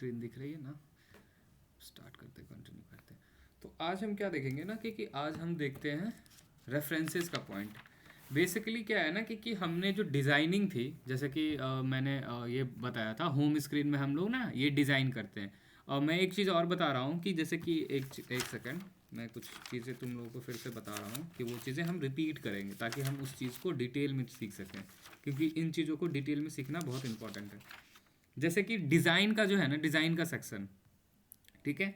Screen दिख रही है ना? स्टार्ट करते, कंटिन्यू करते। तो आज हम क्या देखेंगे ना कि आज हम देखते हैं रेफरेंसेस का पॉइंट। बेसिकली क्या है ना कि हमने जो डिज़ाइनिंग थी, जैसे कि मैंने ये बताया था, होम स्क्रीन में हम लोग ना ये डिज़ाइन करते हैं। और मैं एक चीज़ और बता रहा हूँ कि जैसे कि एक सेकंड, मैं कुछ चीज़ें तुम लोगों को फिर से बता रहा हूँ कि वो चीज़ें हम रिपीट करेंगे ताकि हम उस चीज़ को डिटेल में सीख सकें, क्योंकि इन चीज़ों को डिटेल में सीखना बहुत इंपॉर्टेंट है। जैसे कि डिज़ाइन का जो है ना, डिज़ाइन का सेक्शन, ठीक है,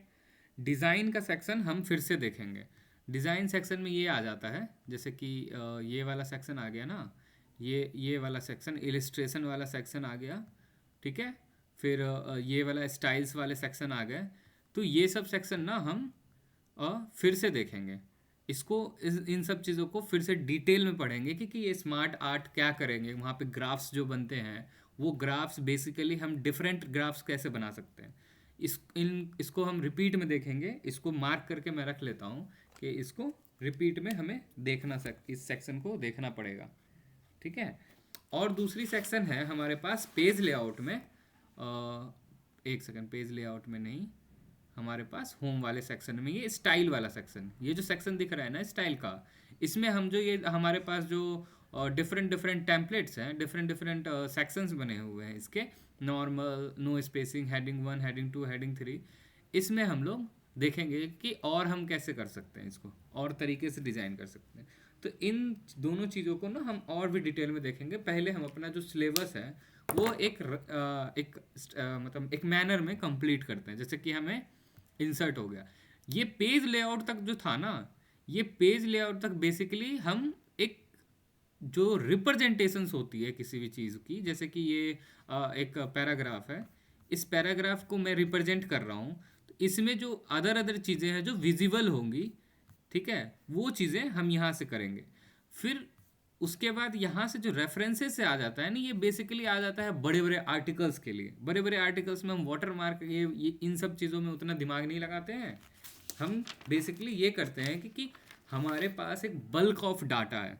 डिज़ाइन का सेक्शन हम फिर से देखेंगे। डिज़ाइन सेक्शन में ये आ जाता है, जैसे कि ये वाला सेक्शन आ गया ना, ये वाला सेक्शन, इलिस्ट्रेशन वाला सेक्शन आ गया, ठीक है। फिर ये वाला स्टाइल्स वाले सेक्शन आ गए। तो ये सब सेक्शन ना हम फिर से देखेंगे इसको, इन सब चीज़ों को फिर से डिटेल में पढ़ेंगे कि ये स्मार्ट आर्ट क्या करेंगे, वहाँ पे ग्राफ्स जो बनते हैं, वो ग्राफ्स बेसिकली हम डिफरेंट ग्राफ्स कैसे बना सकते हैं, इसको हम रिपीट में देखेंगे। इसको मार्क करके मैं रख लेता हूँ कि इसको रिपीट में हमें इस सेक्शन को देखना पड़ेगा, ठीक है। और दूसरी सेक्शन है हमारे पास पेज लेआउट में, एक सेकंड, पेज लेआउट में नहीं, हमारे पास होम वाले सेक्शन में ये स्टाइल वाला सेक्शन, ये जो सेक्शन दिख रहा है ना स्टाइल का, इसमें हम जो ये हमारे पास जो डिफरेंट डिफरेंट टेम्पलेट्स हैं, डिफरेंट डिफरेंट सेक्शंस बने हुए हैं इसके, normal, no spacing, heading 1, heading 2, heading 3, इसमें हम लोग देखेंगे कि और हम कैसे कर सकते हैं, इसको और तरीके से डिज़ाइन कर सकते हैं। तो इन दोनों चीज़ों को ना हम और भी डिटेल में देखेंगे। पहले हम अपना जो सिलेबस है वो मतलब एक मैनर में कंप्लीट करते हैं। जैसे कि हमें इंसर्ट हो गया, ये पेज लेआउट तक जो था ना, ये पेज लेआउट तक बेसिकली हम एक जो रिप्रेजेंटेशंस होती है किसी भी चीज़ की, जैसे कि ये एक पैराग्राफ है, इस पैराग्राफ को मैं रिप्रेजेंट कर रहा हूँ, तो इसमें जो अदर अदर चीज़ें हैं जो विजिबल होंगी, ठीक है, वो चीज़ें हम यहाँ से करेंगे। फिर उसके बाद यहाँ से जो रेफरेंसेस से आ जाता है ना, ये बेसिकली आ जाता है बड़े बड़े आर्टिकल्स के लिए। बड़े बड़े आर्टिकल्स में हम वाटर मार्क, ये इन सब चीज़ों में उतना दिमाग नहीं लगाते हैं। हम बेसिकली ये करते हैं कि हमारे पास एक बल्क ऑफ डाटा है,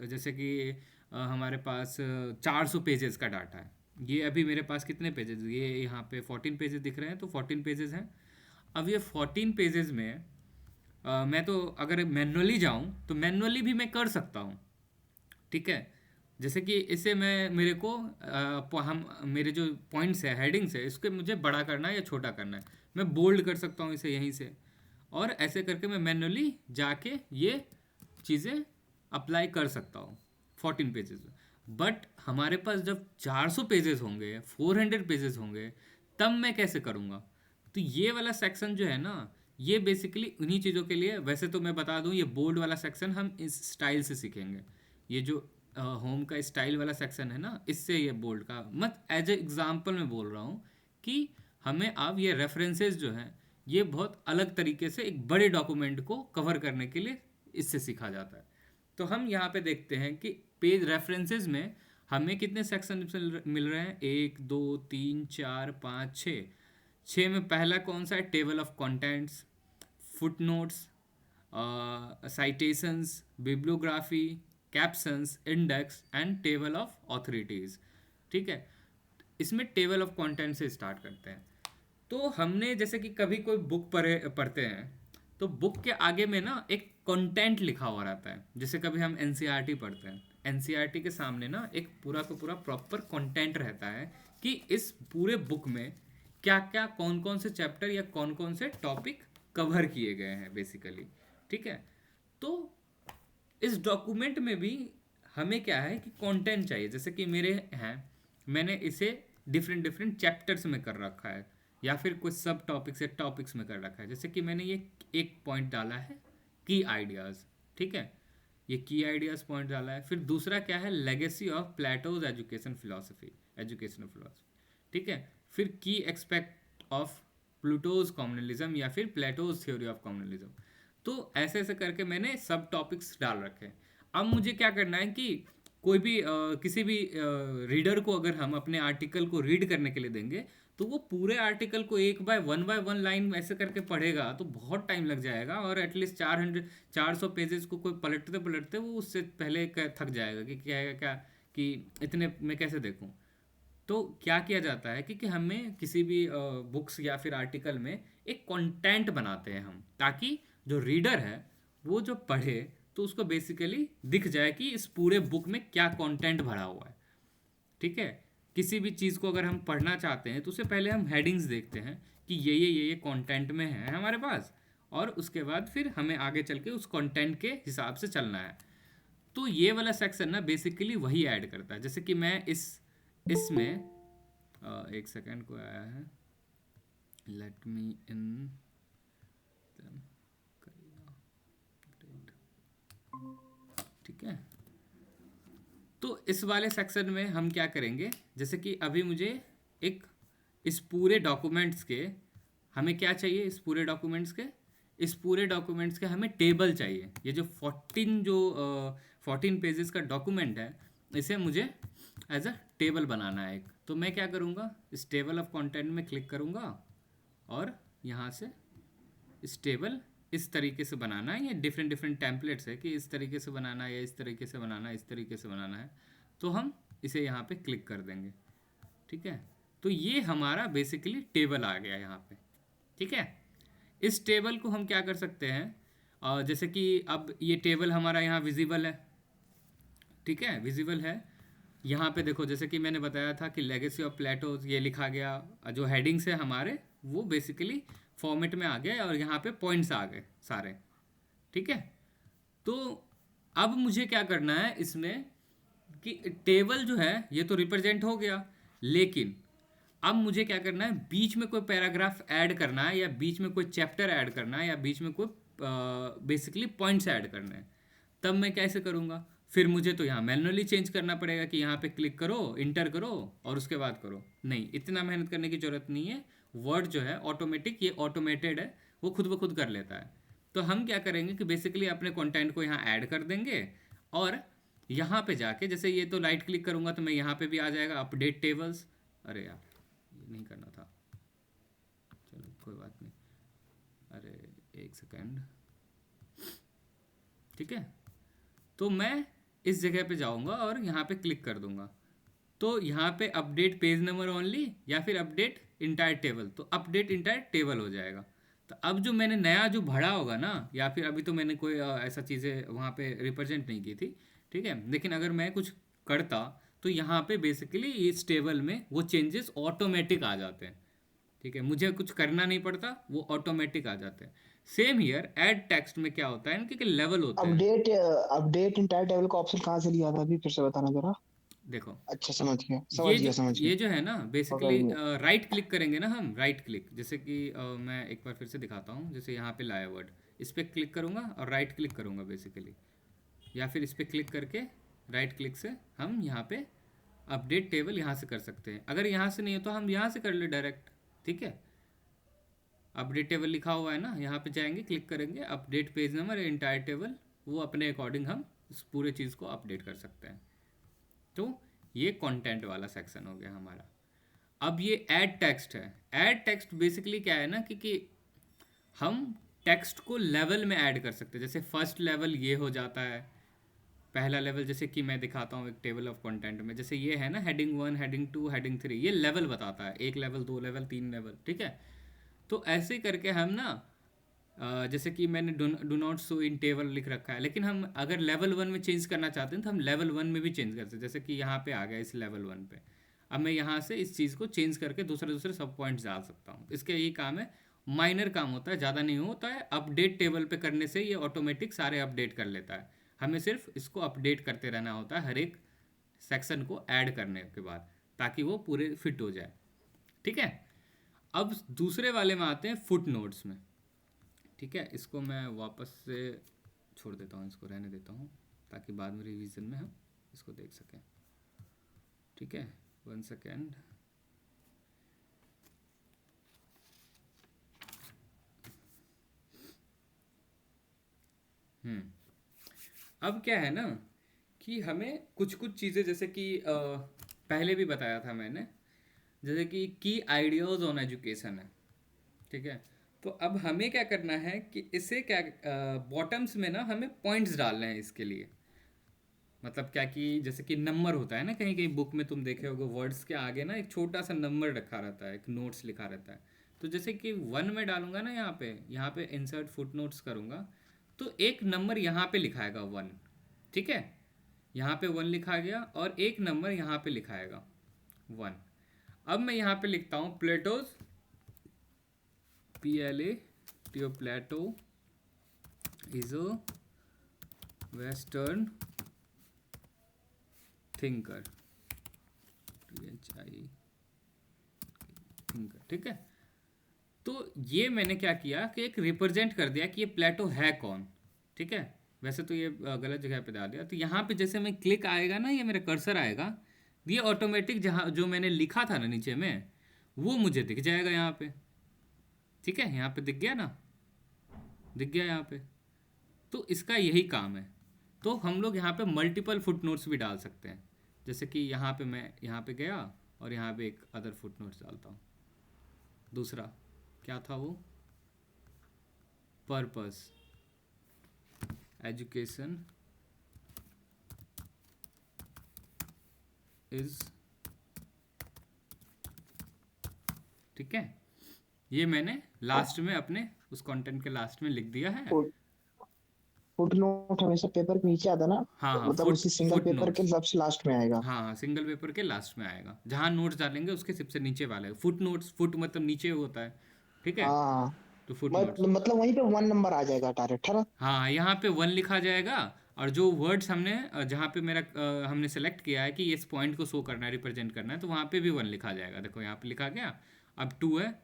जैसे कि हमारे पास 400 पेजेस का डाटा है। ये अभी मेरे पास कितने पेजेस, ये यहाँ पे 14 पेजेस दिख रहे हैं, तो 14 पेजेस हैं। अब ये 14 पेजेस में मैं तो अगर मैनुअली जाऊँ तो मैनुअली भी मैं कर सकता हूँ, ठीक है। जैसे कि इसे मैं, मेरे को हम मेरे जो पॉइंट्स है, हेडिंग्स है, इसको मुझे बड़ा करना है या छोटा करना है, मैं बोल्ड कर सकता हूँ इसे यहीं से, और ऐसे करके मैं मैनुअली जाके ये चीज़ें अप्लाई कर सकता हूँ 14 पेजेस में। बट हमारे पास जब 400 पेजेस होंगे, 400 पेजेस होंगे, तब मैं कैसे करूँगा? तो ये वाला सेक्शन जो है ना, ये बेसिकली उन्हीं चीज़ों के लिए। वैसे तो मैं बता दूँ, ये बोल्ड वाला सेक्शन हम इस स्टाइल से सीखेंगे। ये जो होम का स्टाइल वाला सेक्शन है ना, इससे ये बोल्ड का मत, एज ए एग्जाम्पल मैं बोल रहा हूँ कि हमें अब ये रेफरेंसेस जो हैं, ये बहुत अलग तरीके से एक बड़े डॉक्यूमेंट को कवर करने के लिए इससे सीखा जाता है। तो हम यहाँ पे देखते हैं कि पेज रेफरेंसेस में हमें कितने सेक्शन मिल रहे हैं, 1 2 3 4 5 6। छः में पहला कौन सा है? Table of contents, footnotes, citations, bibliography, captions, index and table of authorities, ठीक है। इसमें टेबल ऑफ कंटेंट से स्टार्ट करते हैं। तो हमने जैसे कि कभी कोई बुक पढ़ते हैं, तो बुक के आगे में ना एक कंटेंट लिखा हुआ रहता है। जैसे कभी हम एनसीईआरटी पढ़ते हैं, एनसीईआरटी के सामने ना एक पूरा का पूरा प्रॉपर कंटेंट रहता है कि इस पूरे बुक में क्या क्या, कौन कौन से चैप्टर या कौन कौन से टॉपिक कवर किए गए हैं बेसिकली, ठीक है। तो इस डॉक्यूमेंट में भी हमें क्या है कि कंटेंट चाहिए। जैसे कि मेरे हैं, मैंने इसे डिफरेंट डिफरेंट चैप्टर्स में कर रखा है, या फिर कुछ सब टॉपिक्स या टॉपिक्स में कर रखा है। जैसे कि मैंने ये एक पॉइंट डाला है, की आइडियाज़, ठीक है, ये की आइडियाज़ पॉइंट डाला है। फिर दूसरा क्या है, legacy of Plato's educational philosophy, ठीक है। फिर की एक्सपेक्ट ऑफ प्लूटोज कॉम्युनलिज्म या फिर प्लेटोज थ्योरी ऑफ कॉम्युनलिज्म। तो ऐसे ऐसे करके मैंने सब टॉपिक्स डाल रखे हैं। अब मुझे क्या करना है कि कोई भी किसी भी रीडर को अगर हम अपने आर्टिकल को रीड करने के लिए देंगे, तो वो पूरे आर्टिकल को एक बाय वन लाइन ऐसे करके पढ़ेगा तो बहुत टाइम लग जाएगा, और एटलीस्ट 400 पेजेस को कोई पलटते पलटते वो उससे पहले थक जाएगा कि क्या है क्या, कि इतने मैं कैसे देखूं। तो क्या किया जाता है कि हमें किसी भी बुक्स या फिर आर्टिकल में एक कंटेंट बनाते हैं हम, ताकि जो रीडर है वो जो पढ़े तो उसको बेसिकली दिख जाए कि इस पूरे बुक में क्या कंटेंट भरा हुआ है। ठीक है, किसी भी चीज़ को अगर हम पढ़ना चाहते हैं तो उससे पहले हम हेडिंग्स देखते हैं कि ये कंटेंट में है हमारे पास, और उसके बाद फिर हमें आगे चल के उस कंटेंट के हिसाब से चलना है। तो ये वाला सेक्शन ना बेसिकली वही ऐड करता है। जैसे कि मैं इसमें एक सेकेंड को आया है, लेट मी इन, ठीक है। तो इस वाले सेक्शन में हम क्या करेंगे, जैसे कि अभी मुझे एक इस पूरे डॉक्यूमेंट्स के, हमें क्या चाहिए, इस पूरे डॉक्यूमेंट्स के हमें टेबल चाहिए। ये जो 14 पेजेस का डॉक्यूमेंट है, इसे मुझे एज अ टेबल बनाना है एक। तो मैं क्या करूँगा, इस टेबल ऑफ कंटेंट में क्लिक करूँगा और यहाँ से इस टेबल इस तरीके से बनाना है। ये डिफरेंट डिफरेंट टेम्पलेट्स है कि इस तरीके से बनाना है या इस तरीके से बनाना है, इस तरीके से बनाना है। तो हम इसे यहाँ पे क्लिक कर देंगे। ठीक है, तो ये हमारा बेसिकली टेबल आ गया यहाँ पे। ठीक है, इस टेबल को हम क्या कर सकते हैं, जैसे कि अब ये टेबल हमारा यहाँ विजिबल है। ठीक है, विजिबल है। यहाँ पे देखो, जैसे कि मैंने बताया था कि लेगेसी ऑफ प्लेटोज ये लिखा गया, जो हेडिंग्स है हमारे वो बेसिकली फॉर्मेट में आ गया और यहाँ पे पॉइंट्स आ गए सारे। ठीक है, तो अब मुझे क्या करना है इसमें कि टेबल जो है ये तो रिप्रेजेंट हो गया, लेकिन अब मुझे क्या करना है, बीच में कोई पैराग्राफ ऐड करना है या बीच में कोई चैप्टर ऐड करना है या बीच में कोई बेसिकली पॉइंट्स ऐड करने हैं। तब मैं कैसे करूँगा, फिर मुझे तो यहाँ मैनुअली चेंज करना पड़ेगा कि यहाँ पे क्लिक करो, इंटर करो और उसके बाद करो। नहीं, इतना मेहनत करने की ज़रूरत नहीं है। वर्ड जो है ऑटोमेटिक, ये ऑटोमेटेड है, वो खुद ब खुद कर लेता है। तो हम क्या करेंगे कि बेसिकली अपने कंटेंट को यहाँ ऐड कर देंगे, और यहाँ पे जाके जैसे ये तो राइट क्लिक करूँगा तो मैं यहाँ पे भी आ जाएगा अपडेट टेबल्स। अरे यार, ये नहीं करना था, चलो कोई बात नहीं। अरे एक सेकेंड। ठीक है, तो मैं इस जगह पे जाऊंगा और यहाँ पे क्लिक कर दूंगा। तो यहाँ पे अपडेट पेज नंबर ओनली या फिर अपडेट इंटायर टेबल, तो अपडेट इंटायर टेबल हो जाएगा। तो अब जो मैंने नया जो भरा होगा ना, या फिर अभी तो मैंने कोई ऐसा चीज़ें वहाँ पे रिप्रेजेंट नहीं की थी। ठीक है, लेकिन अगर मैं कुछ करता तो यहाँ पे बेसिकली इस टेबल में वो चेंजेस ऑटोमेटिक आ जाते हैं। ठीक है, मुझे कुछ करना नहीं पड़ता, वो ऑटोमेटिक आ जाते हैं। सेम हियर ऐड टेक्स्ट में क्या होता है, इनके लेवल होते हैं। अपडेट अपडेट इंटायर टेबल का ऑप्शन कहाँ से लिया था, अभी फिर से बताना जरा। देखो, अच्छा, समझ गया ये समझ जो गया समझ गया। ये जो है ना पकड़ बेसिकली लिया। राइट क्लिक करेंगे ना हम, राइट क्लिक, जैसे कि मैं एक बार फिर से दिखाता हूँ। जैसे यहाँ पे लाया वर्ड, इस पर क्लिक करूँगा और राइट क्लिक करूँगा बेसिकली, या फिर इस पर क्लिक करके राइट क्लिक से हम यहाँ पे अपडेट टेबल यहाँ से कर सकते हैं। अगर यहाँ से नहीं हो तो हम यहाँ से कर ले डायरेक्ट। ठीक है, अपडेट टेबल लिखा हुआ है ना, यहाँ पे जाएंगे, क्लिक करेंगे, update page number entire table, वो अपने अकॉर्डिंग हम इस पूरे चीज़ को अपडेट कर सकते हैं। तो ये कंटेंट वाला सेक्शन हो गया हमारा। अब ये ऐड टेक्स्ट है। ऐड टेक्स्ट बेसिकली क्या है ना कि हम टेक्स्ट को लेवल में ऐड कर सकते हैं। जैसे फर्स्ट लेवल ये हो जाता है, पहला लेवल, जैसे कि मैं दिखाता हूँ एक टेबल ऑफ कंटेंट में। जैसे ये है ना, हेडिंग 1, हेडिंग 2, हेडिंग 3, ये लेवल बताता है, 1 लेवल, 2 लेवल, 3 लेवल। ठीक है, तो ऐसे करके हम ना जैसे कि मैंने do not show in table लिख रखा है, लेकिन हम अगर लेवल 1 में चेंज करना चाहते हैं तो हम लेवल 1 में भी चेंज कर सकते हैं। जैसे कि यहाँ पे आ गया इस लेवल 1 पे, अब मैं यहाँ से इस चीज़ को चेंज करके दूसरे दूसरे सब पॉइंट्स डाल सकता हूँ। इसके यही काम है, माइनर काम होता है, ज़्यादा नहीं होता है। अपडेट टेबल पे करने से ये ऑटोमेटिक सारे अपडेट कर लेता है। हमें सिर्फ इसको अपडेट करते रहना होता है हर एक सेक्शन को ऐड करने के बाद, ताकि वो पूरे फिट हो जाए। ठीक है, अब दूसरे वाले में आते हैं फुट नोट्स में। ठीक है, इसको मैं वापस से छोड़ देता हूँ, इसको रहने देता हूँ ताकि बाद में रिवीजन में हम इसको देख सकें। ठीक है, 1 सेकेंड। अब क्या है ना कि हमें कुछ कुछ चीज़ें, जैसे कि पहले भी बताया था मैंने, जैसे कि की आइडियाज़ ऑन एजुकेशन है। ठीक है, तो अब हमें क्या करना है कि इसे क्या बॉटम्स में ना हमें पॉइंट्स डालने हैं इसके लिए। मतलब क्या कि जैसे कि नंबर होता है ना, कहीं कहीं बुक में तुम देखे होगे वर्ड्स के आगे ना एक छोटा सा नंबर रखा रहता है, एक नोट्स लिखा रहता है। तो जैसे कि वन में डालूंगा ना, यहाँ पे इंसर्ट फुट नोट्स करूँगा, तो एक नंबर यहाँ पे लिखाएगा वन। ठीक है, यहाँ पे वन लिखा गया और एक नंबर यहाँ पे लिखाएगा वन। अब मैं यहाँ पे लिखता हूँ Plato's, PLATO, Plato is a western thinker, THI thinker. ठीक है, तो ये मैंने क्या किया कि एक रिप्रेजेंट कर दिया कि ये प्लेटो है कौन। ठीक है, वैसे तो ये गलत जगह पे डाल दिया। तो यहाँ पे जैसे मैं क्लिक आएगा ना, ये मेरा कर्सर आएगा, ये ऑटोमेटिक जहाँ जो मैंने लिखा था ना नीचे में, वो मुझे दिख जाएगा यहाँ पे। ठीक है, यहाँ पे दिख गया ना, दिख गया यहाँ पे। तो इसका यही काम है। तो हम लोग यहाँ पे मल्टीपल फुट नोट्स भी डाल सकते हैं। जैसे कि यहाँ पे मैं यहाँ पे गया और यहाँ पे एक अदर फुट नोट्स डालता हूँ। दूसरा क्या था वो, पर्पस, एजुकेशन इज, ठीक है, ये मैंने लास्ट में अपने उस कंटेंट के लास्ट में लिख दिया है। फुट नोट हमेशा पेपर के नीचे आता ना, हाँ हाँ, मतलब फुट उसी सिंगल फुट पेपर के नोट्स। सबसे लास्ट में आएगा। हाँ हाँ, सिंगल पेपर के लास्ट में आएगा, जहाँ नोट्स डालेंगे उसके सबसे नीचे वाले फुट नोट्स। फुट मतलब नीचे होता है। ठीक है, हाँ, तो फुट नोट्स। मतलब वहीं पे वन नंबर आ जाएगा डायरेक्ट, है ना? हाँ, यहाँ पे वन लिखा जाएगा। और जो वर्ड्स हमने जहाँ पे मेरा हमने सेलेक्ट किया है कि इस पॉइंट को शो करना है, रिप्रेजेंट करना है, तो वहाँ पे भी वन लिखा जाएगा। देखो यहाँ पे लिखा गया। अब टू है,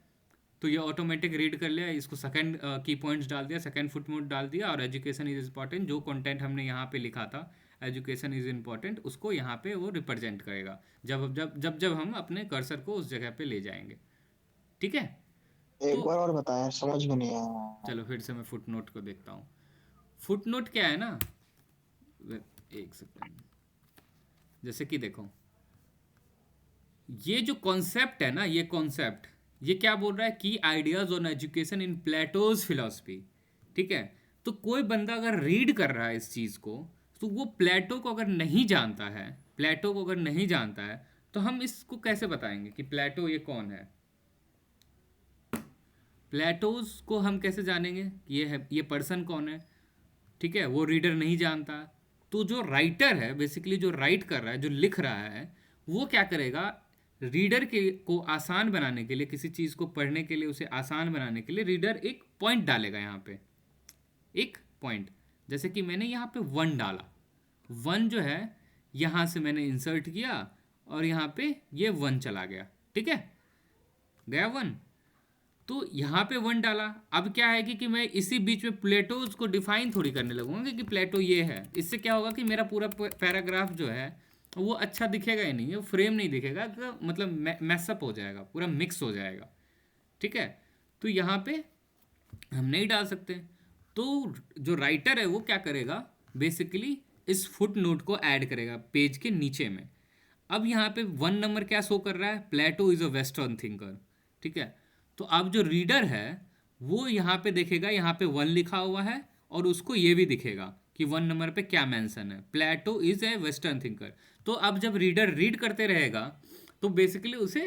तो ये ऑटोमेटिक रीड कर लिया, इसको सेकंड की पॉइंट्स डाल दिया, सेकंड फुट नोट डाल दिया। और एजुकेशन इज इम्पॉर्टेंट, जो कंटेंट हमने यहाँ पे लिखा था एजुकेशन इज इम्पॉर्टेंट, उसको यहाँ पे वो रिप्रेजेंट करेगा जब हम अपने कर्सर को उस जगह पे ले जाएंगे। ठीक है, एक तो बार और बताया, समझ में नहीं आया। चलो फिर से मैं फुट नोट को देखता हूँ। फुट नोट क्या है ना, एक सेकेंड, जैसे कि देखो ये जो कॉन्सेप्ट है ना, ये कॉन्सेप्ट ये क्या बोल रहा है कि ideas on education in Plato's philosophy. ठीक है, तो कोई बंदा अगर रीड कर रहा है इस चीज़ को, तो वो प्लेटो को अगर नहीं जानता है, प्लेटो को अगर नहीं जानता है, तो हम इसको कैसे बताएंगे कि प्लेटो ये कौन है। प्लेटोज को हम कैसे जानेंगे कि ये है, ये पर्सन कौन है। ठीक है, वो रीडर नहीं जानता। तो जो राइटर है, बेसिकली जो राइट कर रहा है, जो लिख रहा है, वो क्या करेगा, रीडर के को आसान बनाने के लिए, किसी चीज़ को पढ़ने के लिए उसे आसान बनाने के लिए रीडर एक पॉइंट डालेगा यहाँ पे, एक पॉइंट। जैसे कि मैंने यहाँ पे वन डाला, वन जो है यहाँ से मैंने इंसर्ट किया और यहाँ पे ये वन चला गया। ठीक है, गया वन। तो यहाँ पे वन डाला। अब क्या है कि मैं इसी बीच में प्लेटोज को डिफाइन थोड़ी करने लगूंगा कि प्लेटो ये है। इससे क्या होगा कि मेरा पूरा पैराग्राफ जो है वो अच्छा दिखेगा ही नहीं, वो फ्रेम नहीं दिखेगा, तो मतलब मैसअप हो जाएगा, पूरा मिक्स हो जाएगा। ठीक है, तो यहाँ पे हम नहीं डाल सकते। तो जो राइटर है वो क्या करेगा, बेसिकली इस फुट नोट को ऐड करेगा पेज के नीचे में। अब यहाँ पे वन नंबर क्या शो कर रहा है, प्लेटो इज अ वेस्टर्न थिंकर। ठीक है, तो अब जो रीडर है वो यहाँ पे देखेगा, यहाँ पे वन लिखा हुआ है और उसको ये भी दिखेगा कि वन नंबर पे क्या मेंशन है, प्लेटो इज ए वेस्टर्न थिंकर। तो अब जब रीडर रीड करते रहेगा, तो बेसिकली उसे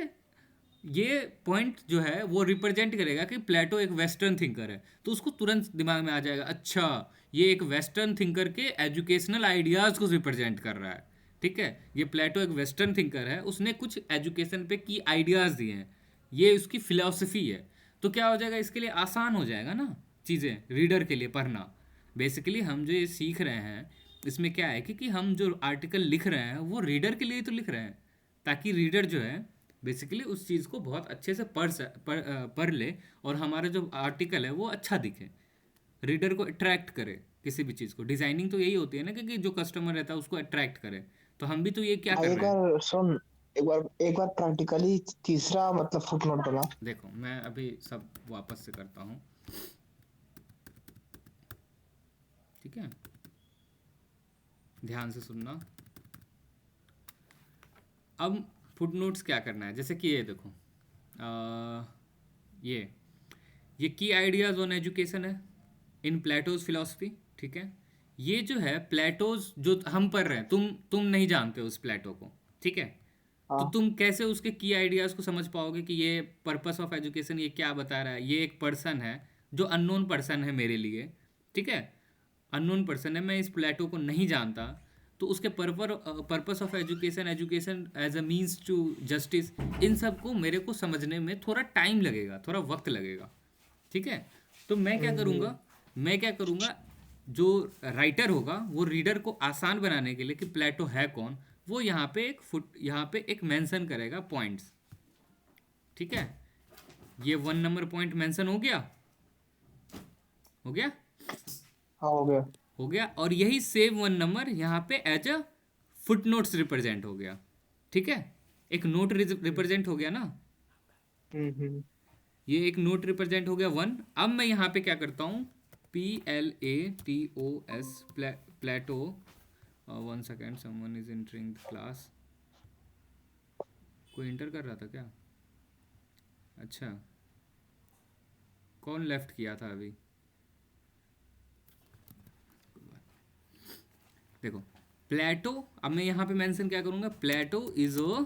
ये पॉइंट जो है वो रिप्रेजेंट करेगा कि प्लेटो एक वेस्टर्न थिंकर है। तो उसको तुरंत दिमाग में आ जाएगा, अच्छा ये एक वेस्टर्न थिंकर के एजुकेशनल आइडियाज़ को रिप्रेजेंट कर रहा है। ठीक है, ये प्लेटो एक वेस्टर्न थिंकर है, उसने कुछ एजुकेशन पे की आइडियाज़ दिए हैं, ये उसकी फिलॉसफी है। तो क्या हो जाएगा, इसके लिए आसान हो जाएगा ना चीज़ें रीडर के लिए पढ़ना। बेसिकली हम जो ये सीख रहे हैं इसमें क्या है कि हम जो आर्टिकल लिख रहे हैं वो रीडर के लिए तो लिख रहे हैं, ताकि रीडर जो है बेसिकली उस चीज़ को बहुत अच्छे से पढ़ ले और हमारा जो आर्टिकल है वो अच्छा दिखे, रीडर को अट्रैक्ट करे। किसी भी चीज़ को डिज़ाइनिंग तो यही होती है ना कि जो कस्टमर रहता है उसको अट्रैक्ट करे। तो हम भी तो ये क्या हाँ, कर एक रहे हैं। बार सुन, एक बार प्रैक्टिकली तीसरा मतलब फुट नोट बना। देखो मैं अभी सब वापस से करता हूँ। ठीक है, ध्यान से सुनना। अब फुट नोट्स क्या करना है, जैसे कि ये देखो, ये की आइडियाज़ ऑन एजुकेशन है इन प्लेटोज फिलॉसफी। ठीक है, ये जो है प्लेटोज जो हम पढ़ रहे हैं, तुम नहीं जानते उस प्लेटो को, ठीक है? तो हाँ। तुम कैसे उसके की आइडियाज़ को समझ पाओगे कि ये पर्पस ऑफ एजुकेशन ये क्या बता रहा है? ये एक पर्सन है जो अननोन पर्सन है मेरे लिए, ठीक है? अननोन पर्सन है, मैं इस प्लेटो को नहीं जानता। तो उसके purpose of education, education as a means to justice, इन सब को मेरे को समझने में थोड़ा टाइम लगेगा, थोड़ा वक्त लगेगा, ठीक है? तो मैं क्या हम्म। करूँगा, मैं क्या करूँगा, जो राइटर होगा वो रीडर को आसान बनाने के लिए कि प्लेटो है कौन, वो यहाँ पे एक मेंशन करेगा पॉइंट्स, ठीक है? ये 1 नंबर पॉइंट मेंशन हो गया, हो गया, हाँ, हो गया। हो गया। और यही सेम 1 नंबर यहाँ पे as a foot notes represent हो गया, ठीक है? एक नोट रिप्रेजेंट हो गया ना, हम्म। ये एक नोट रिप्रेजेंट हो गया 1। अब मैं यहाँ पे क्या करता हूँ, PLATOS, Plato, 1 second, someone is entering the class. कोई इंटर कर रहा था क्या? अच्छा, कौन लेफ्ट किया था अभी? देखो, प्लेटो, अब मैं यहाँ पे मेंशन क्या करूँगा, Plato is a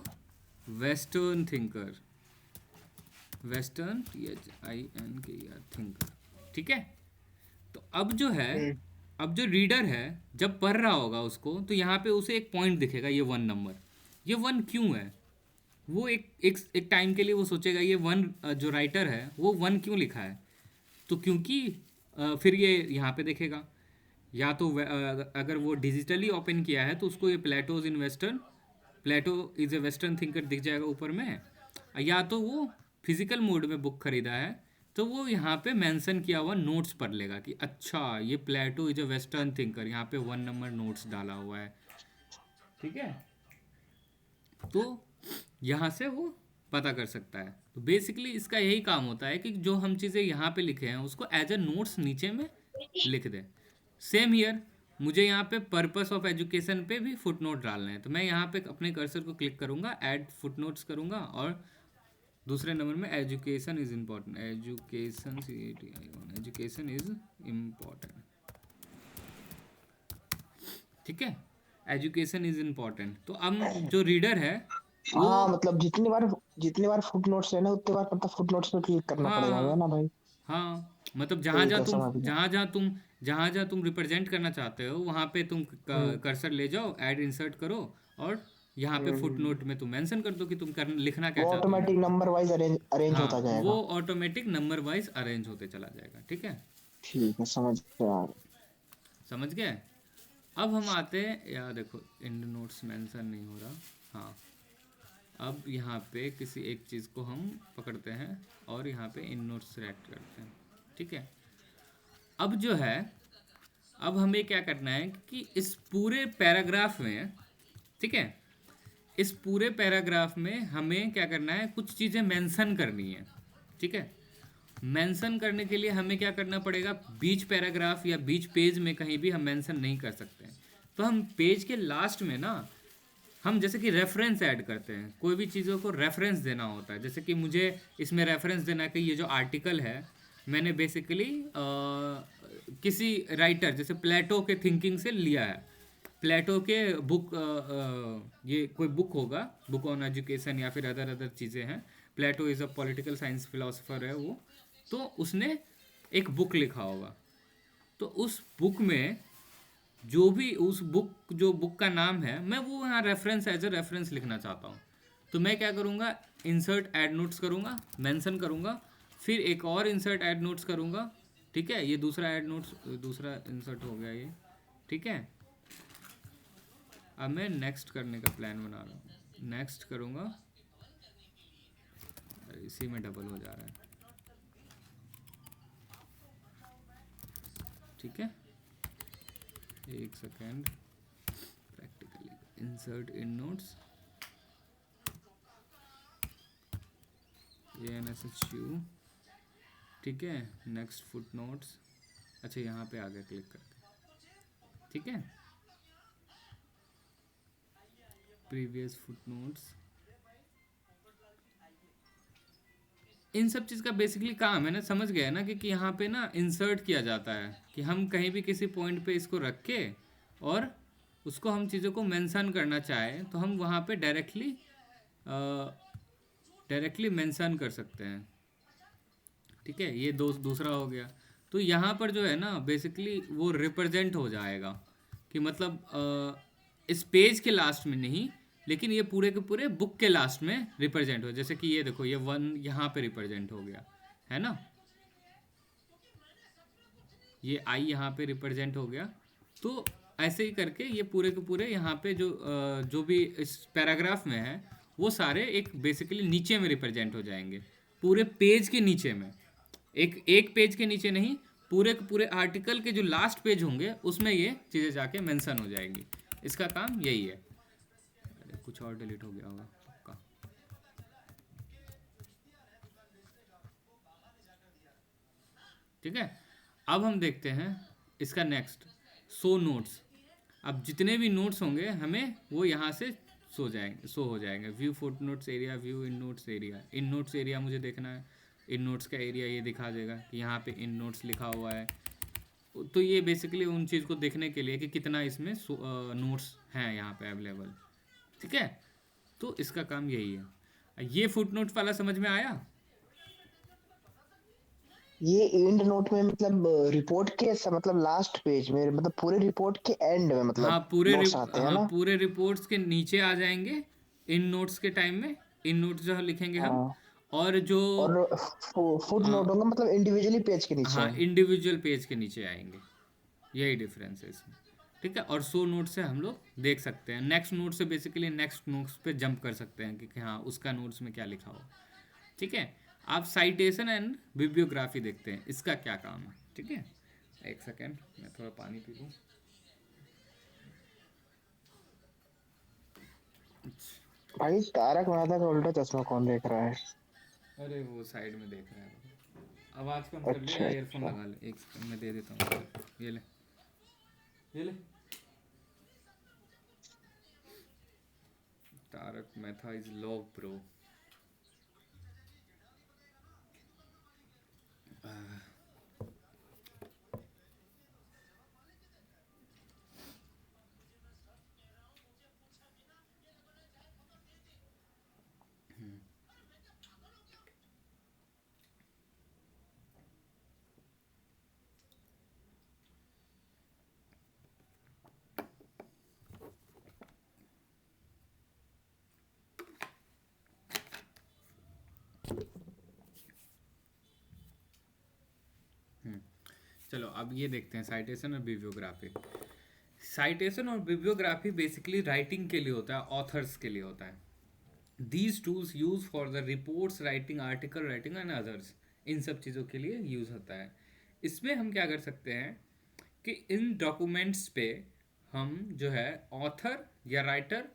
western thinker, western THINKER thinker, ठीक है? तो अब जो है, हम्म। अब जो रीडर है जब पढ़ रहा होगा उसको, तो यहाँ पे उसे एक पॉइंट दिखेगा, ये 1 नंबर। ये 1 क्यों है? वो एक टाइम के लिए वो सोचेगा ये 1, जो राइटर है वो 1 क्यों लिखा है? तो क्योंकि फिर ये यहाँ पे देखेगा, या तो अगर वो डिजिटली ओपन किया है तो उसको ये Plato's in western, Plato is a western thinker दिख जाएगा ऊपर में। या तो वो फिजिकल मोड में बुक खरीदा है तो वो यहाँ पे मेंशन किया हुआ नोट्स पढ़ लेगा कि अच्छा ये प्लेटो इज ए वेस्टर्न थिंकर, यहाँ पे 1 नंबर नोट्स डाला हुआ है, ठीक है? तो यहाँ से वो पता कर सकता है। तो बेसिकली इसका यही काम होता है कि जो हम चीज़ें यहाँ पे लिखे हैं उसको एज ए नोट्स नीचे में लिख दें। सेम हियर, मुझे यहाँ पे पर्पस ऑफ एजुकेशन पे भी फुट नोट डालना है, तो मैं यहाँ पे अपने कर्सर को क्लिक करूँगा, ऐड फुट नोट्स करूँगा, और दूसरे नंबर में education is important, education is important, ठीक है? Education is important. तो अब जो रीडर है वो, हाँ, मतलब जितनी बार फुट नोट्स लेना उतनी बार मतलब फुट नोट्स पे क्लिक करना हाँ पड़ेगा, है हाँ ना भाई? हाँ, मतलब ठीक है, समझ गया। जहाँ जहाँ तुम रिप्रेजेंट करना चाहते हो वहाँ पे तुम हम्म। कर्सर ले जाओ, ऐड इंसर्ट करो, और यहाँ पे फुट हम्म। नोट में तुम मेंशन कर दो कि तुम लिखना क्या वो चाहते हो। ऑटोमेटिक नंबर वाइज अरेंज हाँ, होता वो जाएगा। ऑटोमेटिक नंबर वाइज अरेंज होते चला जाएगा, ठीक है? ठीक है, समझ गया यार। समझ गए? अब हम आते हैं, या देखो इंड नोट्स मेंशन नहीं हो रहा, हाँ। अब यहाँ पे किसी एक चीज़ को हम पकड़ते हैं और यहाँ पे इन नोट्स सेलेक्ट करते हैं, ठीक है? अब जो है, अब हमें क्या करना है कि इस पूरे पैराग्राफ में, ठीक है, इस पूरे पैराग्राफ में हमें क्या करना है, कुछ चीज़ें मेंशन करनी है, ठीक है? मेंशन करने के लिए हमें क्या करना पड़ेगा, बीच पैराग्राफ या बीच पेज में कहीं भी हम मेंशन नहीं कर सकते हैं। तो हम पेज के लास्ट में ना, हम जैसे कि रेफरेंस ऐड करते हैं, कोई भी चीज़ों को रेफरेंस देना होता है। जैसे कि मुझे इसमें रेफरेंस देना है कि ये जो आर्टिकल है मैंने बेसिकली किसी राइटर जैसे प्लेटो के थिंकिंग से लिया है, प्लेटो के बुक, ये कोई बुक होगा, बुक ऑन एजुकेशन या फिर अदर अदर चीज़ें हैं। Plato is a political science philosopher है वो, तो उसने एक बुक लिखा होगा। तो उस बुक में जो भी उस बुक, जो बुक का नाम है, मैं वो यहाँ रेफरेंस एज ए रेफरेंस लिखना चाहता हूँ। तो मैं क्या करूँगा, इंसर्ट ऐड नोट्स करूँगा, मेंशन करूँगा, फिर एक और इंसर्ट ऐड नोट्स करूँगा, ठीक है? ये दूसरा ऐड नोट्स, दूसरा इंसर्ट हो गया ये, ठीक है? अब मैं नेक्स्ट करने का प्लान बना रहा हूँ, नेक्स्ट करूँगा, इसी में डबल हो जा रहा है, ठीक है? एक सेकेंड, प्रैक्टिकली इंसर्ट इन नोट्स, ANSHU, ठीक है? नेक्स्ट फुट नोट्स, अच्छा यहाँ पे आ गया क्लिक करके, ठीक है? प्रीवियस फुट नोट्स, इन सब चीज़ का बेसिकली काम है ना, समझ गया ना कि यहाँ पे ना इंसर्ट किया जाता है कि हम कहीं भी किसी पॉइंट पे इसको रख के और उसको हम चीज़ों को मेंशन करना चाहें तो हम वहाँ पे डायरेक्टली मेंशन कर सकते हैं। ठीक है, ये दूसरा हो गया। तो यहाँ पर जो है ना बेसिकली वो रिप्रेजेंट हो जाएगा कि मतलब इस पेज के लास्ट में नहीं, लेकिन ये पूरे के पूरे बुक के लास्ट में रिप्रेजेंट हो। जैसे कि ये देखो, ये 1 यहाँ पे रिप्रेजेंट हो गया है ना, ये आई यहाँ पे रिप्रेजेंट हो गया। तो ऐसे ही करके ये पूरे के पूरे यहाँ पे जो भी इस पैराग्राफ में है वो सारे एक बेसिकली नीचे में रिप्रेजेंट हो जाएंगे, पूरे पेज के नीचे में। एक एक पेज के नीचे नहीं, पूरे के पूरे आर्टिकल के जो लास्ट पेज होंगे उसमें ये चीज़ें जाके मेंशन हो जाएंगी। इसका काम यही है। अरे कुछ और डिलीट हो गया होगा पक्का। ठीक है, अब हम देखते हैं इसका नेक्स्ट, शो नोट्स। अब जितने भी नोट्स होंगे हमें वो यहाँ से शो हो जाएंगे। View foot notes area, view इन नोट्स एरिया। इन नोट्स एरिया मुझे देखना है, इन नोट्स का एरिया ये दिखा देगा कि यहाँ पे इन नोट्स लिखा हुआ है। तो ये बेसिकली उन चीज़ को देखने के लिए कि कितना इसमें नोट्स हैं यहाँ पे अवेलेबल। ठीक है, तो इसका काम यही है। ये फुट नोट वाला समझ में आया? ये एंड नोट में मतलब रिपोर्ट के मतलब लास्ट पेज में, मतलब पूरे रिपोर्ट के एंड में मतलब नोट्स आते हैं हाँ ना। पूरे रिपोर्ट्स के नीचे आ जाएंगे इन नोट्स के टाइम में। इन नोट्स जो लिखेंगे हम, हाँ, और जो और फुट नोट होगा मतलब इंडिविजुअली पेज के नीचे। हाँ इंडिविजुअल पेज के नीचे आएंगे। यही डिफरेंस है इसमें। ठीक है, और शो नोट से हम लोग देख सकते हैं, नेक्स्ट नोट से बेसिकली नेक्स्ट नोट्स पे जंप कर सकते हैं कि हाँ उसका नोट्स में क्या लिखा हो। ठीक है, आप साइटेशन एंड बिब्लियोग्राफी देखते हैं, इसका क्या काम है। ठीक है, एक सेकेंड मैं थोड़ा पानी पी लूँ। भाई तारक मेहता का उल्टा चश्मा कौन देख रहा है? अरे वो साइड में देख रहा है, आवाज़ कम कर ले अच्छा या ईयरफोन अच्छा। लगा ले। एक सेकंड मैं दे देता हूँ, ये ले, ये ले। Tarak Mehta is love bro. चलो अब ये देखते हैं साइटेशन और बिब्लियोग्राफी। साइटेशन और बिब्लियोग्राफी बेसिकली राइटिंग के लिए होता है, ऑथर्स के लिए होता है। These tools use for the reports writing, article writing and others. इन सब चीज़ों के लिए यूज़ होता है। इसमें हम क्या कर सकते हैं कि इन डॉक्यूमेंट्स पे हम जो है ऑथर या राइटर,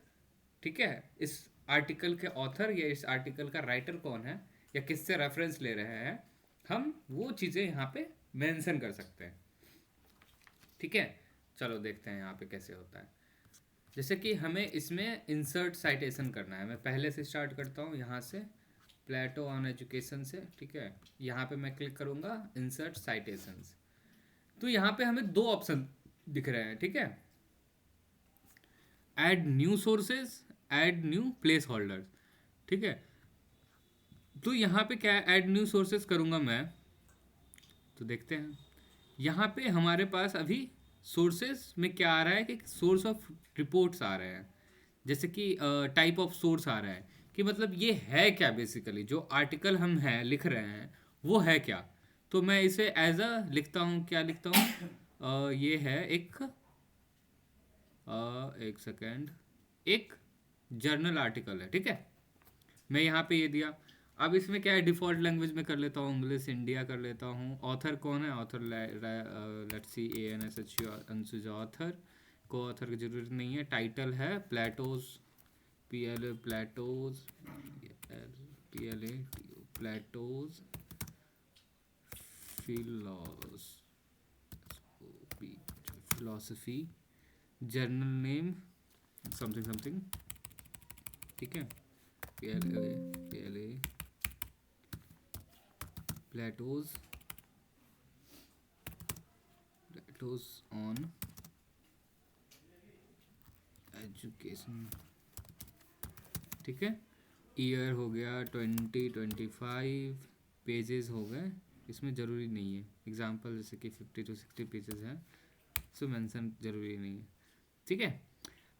ठीक है, इस आर्टिकल के ऑथर या इस आर्टिकल का राइटर कौन है या किससे रेफरेंस ले रहे हैं, हम वो चीज़ें यहाँ पे मेंशन कर सकते हैं। ठीक है, चलो देखते हैं यहाँ पे कैसे होता है। जैसे कि हमें इसमें इंसर्ट साइटेशन करना है, मैं पहले से स्टार्ट करता हूँ यहाँ से, प्लेटो ऑन एजुकेशन से। ठीक है, यहाँ पे मैं क्लिक करूँगा इंसर्ट साइटेशंस। तो यहाँ पे हमें दो ऑप्शन दिख रहे हैं। ठीक है, add new sources, add new place holder. ठीक है, तो यहाँ पे क्या ऐड न्यू सोर्सेज करूँगा मैं, तो देखते हैं यहाँ पे हमारे पास अभी सोर्सेज में क्या आ रहा है कि सोर्स ऑफ रिपोर्ट्स आ रहे हैं। जैसे कि टाइप ऑफ सोर्स आ रहा है कि मतलब ये है क्या, बेसिकली जो आर्टिकल हम हैं लिख रहे हैं वो है क्या। तो मैं इसे एज अ लिखता हूँ, क्या लिखता हूँ, ये है एक सेकेंड, एक जर्नल आर्टिकल है। ठीक है, मैं यहाँ पे ये दिया। अब इसमें क्या है, डिफ़ॉल्ट लैंग्वेज में कर लेता हूँ, इंग्लिश इंडिया कर लेता हूँ। ऑथर कौन है, author let's see ANSH Anshu's author. को ऑथर की ज़रूरत नहीं है। टाइटल है Plato's, PLA Plato's, PLA Plato's philosophy, journal name something something. ठीक है, PLA प्लेटोज ऑन एजुकेशन, ठीक है। ईयर हो गया 2025, पेजेस हो गए, इसमें ज़रूरी नहीं है एग्जाम्पल जैसे कि 50 to 60 पेजेस हैं, सो मेंशन ज़रूरी नहीं है, ठीक है।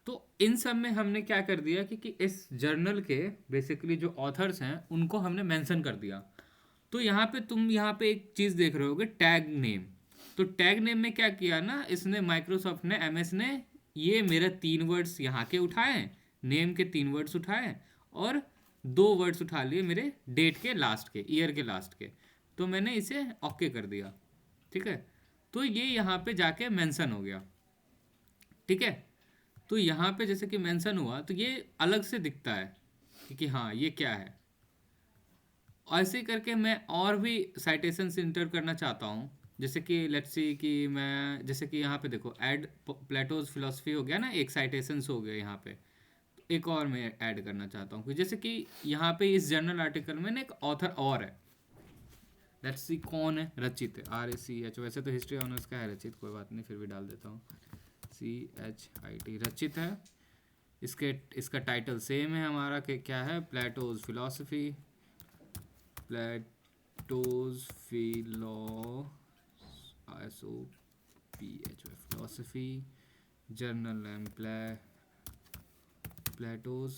तो इन सब में हमने क्या कर दिया कि इस जर्नल के बेसिकली जो ऑथर्स हैं उनको हमने मेंशन कर दिया। तो यहाँ पे तुम यहाँ पे एक चीज़ देख रहे होगे, टैग नेम। तो टैग नेम में क्या किया ना, इसने माइक्रोसॉफ्ट ने, एमएस ने, ये मेरा 3 वर्ड्स यहाँ के उठाए, नेम के 3 वर्ड्स उठाए, और 2 वर्ड्स उठा लिए मेरे डेट के लास्ट के, ईयर के लास्ट के। तो मैंने इसे ओके कर दिया, ठीक है। तो ये यहाँ पे जाके मेंशन हो गया, ठीक है। तो यहाँ पे जैसे कि मेंशन हुआ तो ये अलग से दिखता है कि हाँ ये क्या है। ऐसे करके मैं और भी साइटेशंस इंटर करना चाहता हूँ, जैसे कि लेट्स सी कि मैं, जैसे कि यहाँ पे देखो ऐड प्लेटोज फिलोसफी हो गया ना, एक साइटेशंस हो गया यहाँ पे। एक और मैं ऐड करना चाहता हूँ, जैसे कि यहाँ पे इस जर्नल आर्टिकल में ना एक ऑथर और है, लेट्स सी कौन है, रचित है, RACH। वैसे तो हिस्ट्री ऑनर्स का है रचित, कोई बात नहीं, फिर भी डाल देता हूँ, CHIT, रचित है। इसका टाइटल सेम है हमारा कि क्या है, Plato's philosophy, Plato's philosophy, journal M Plato's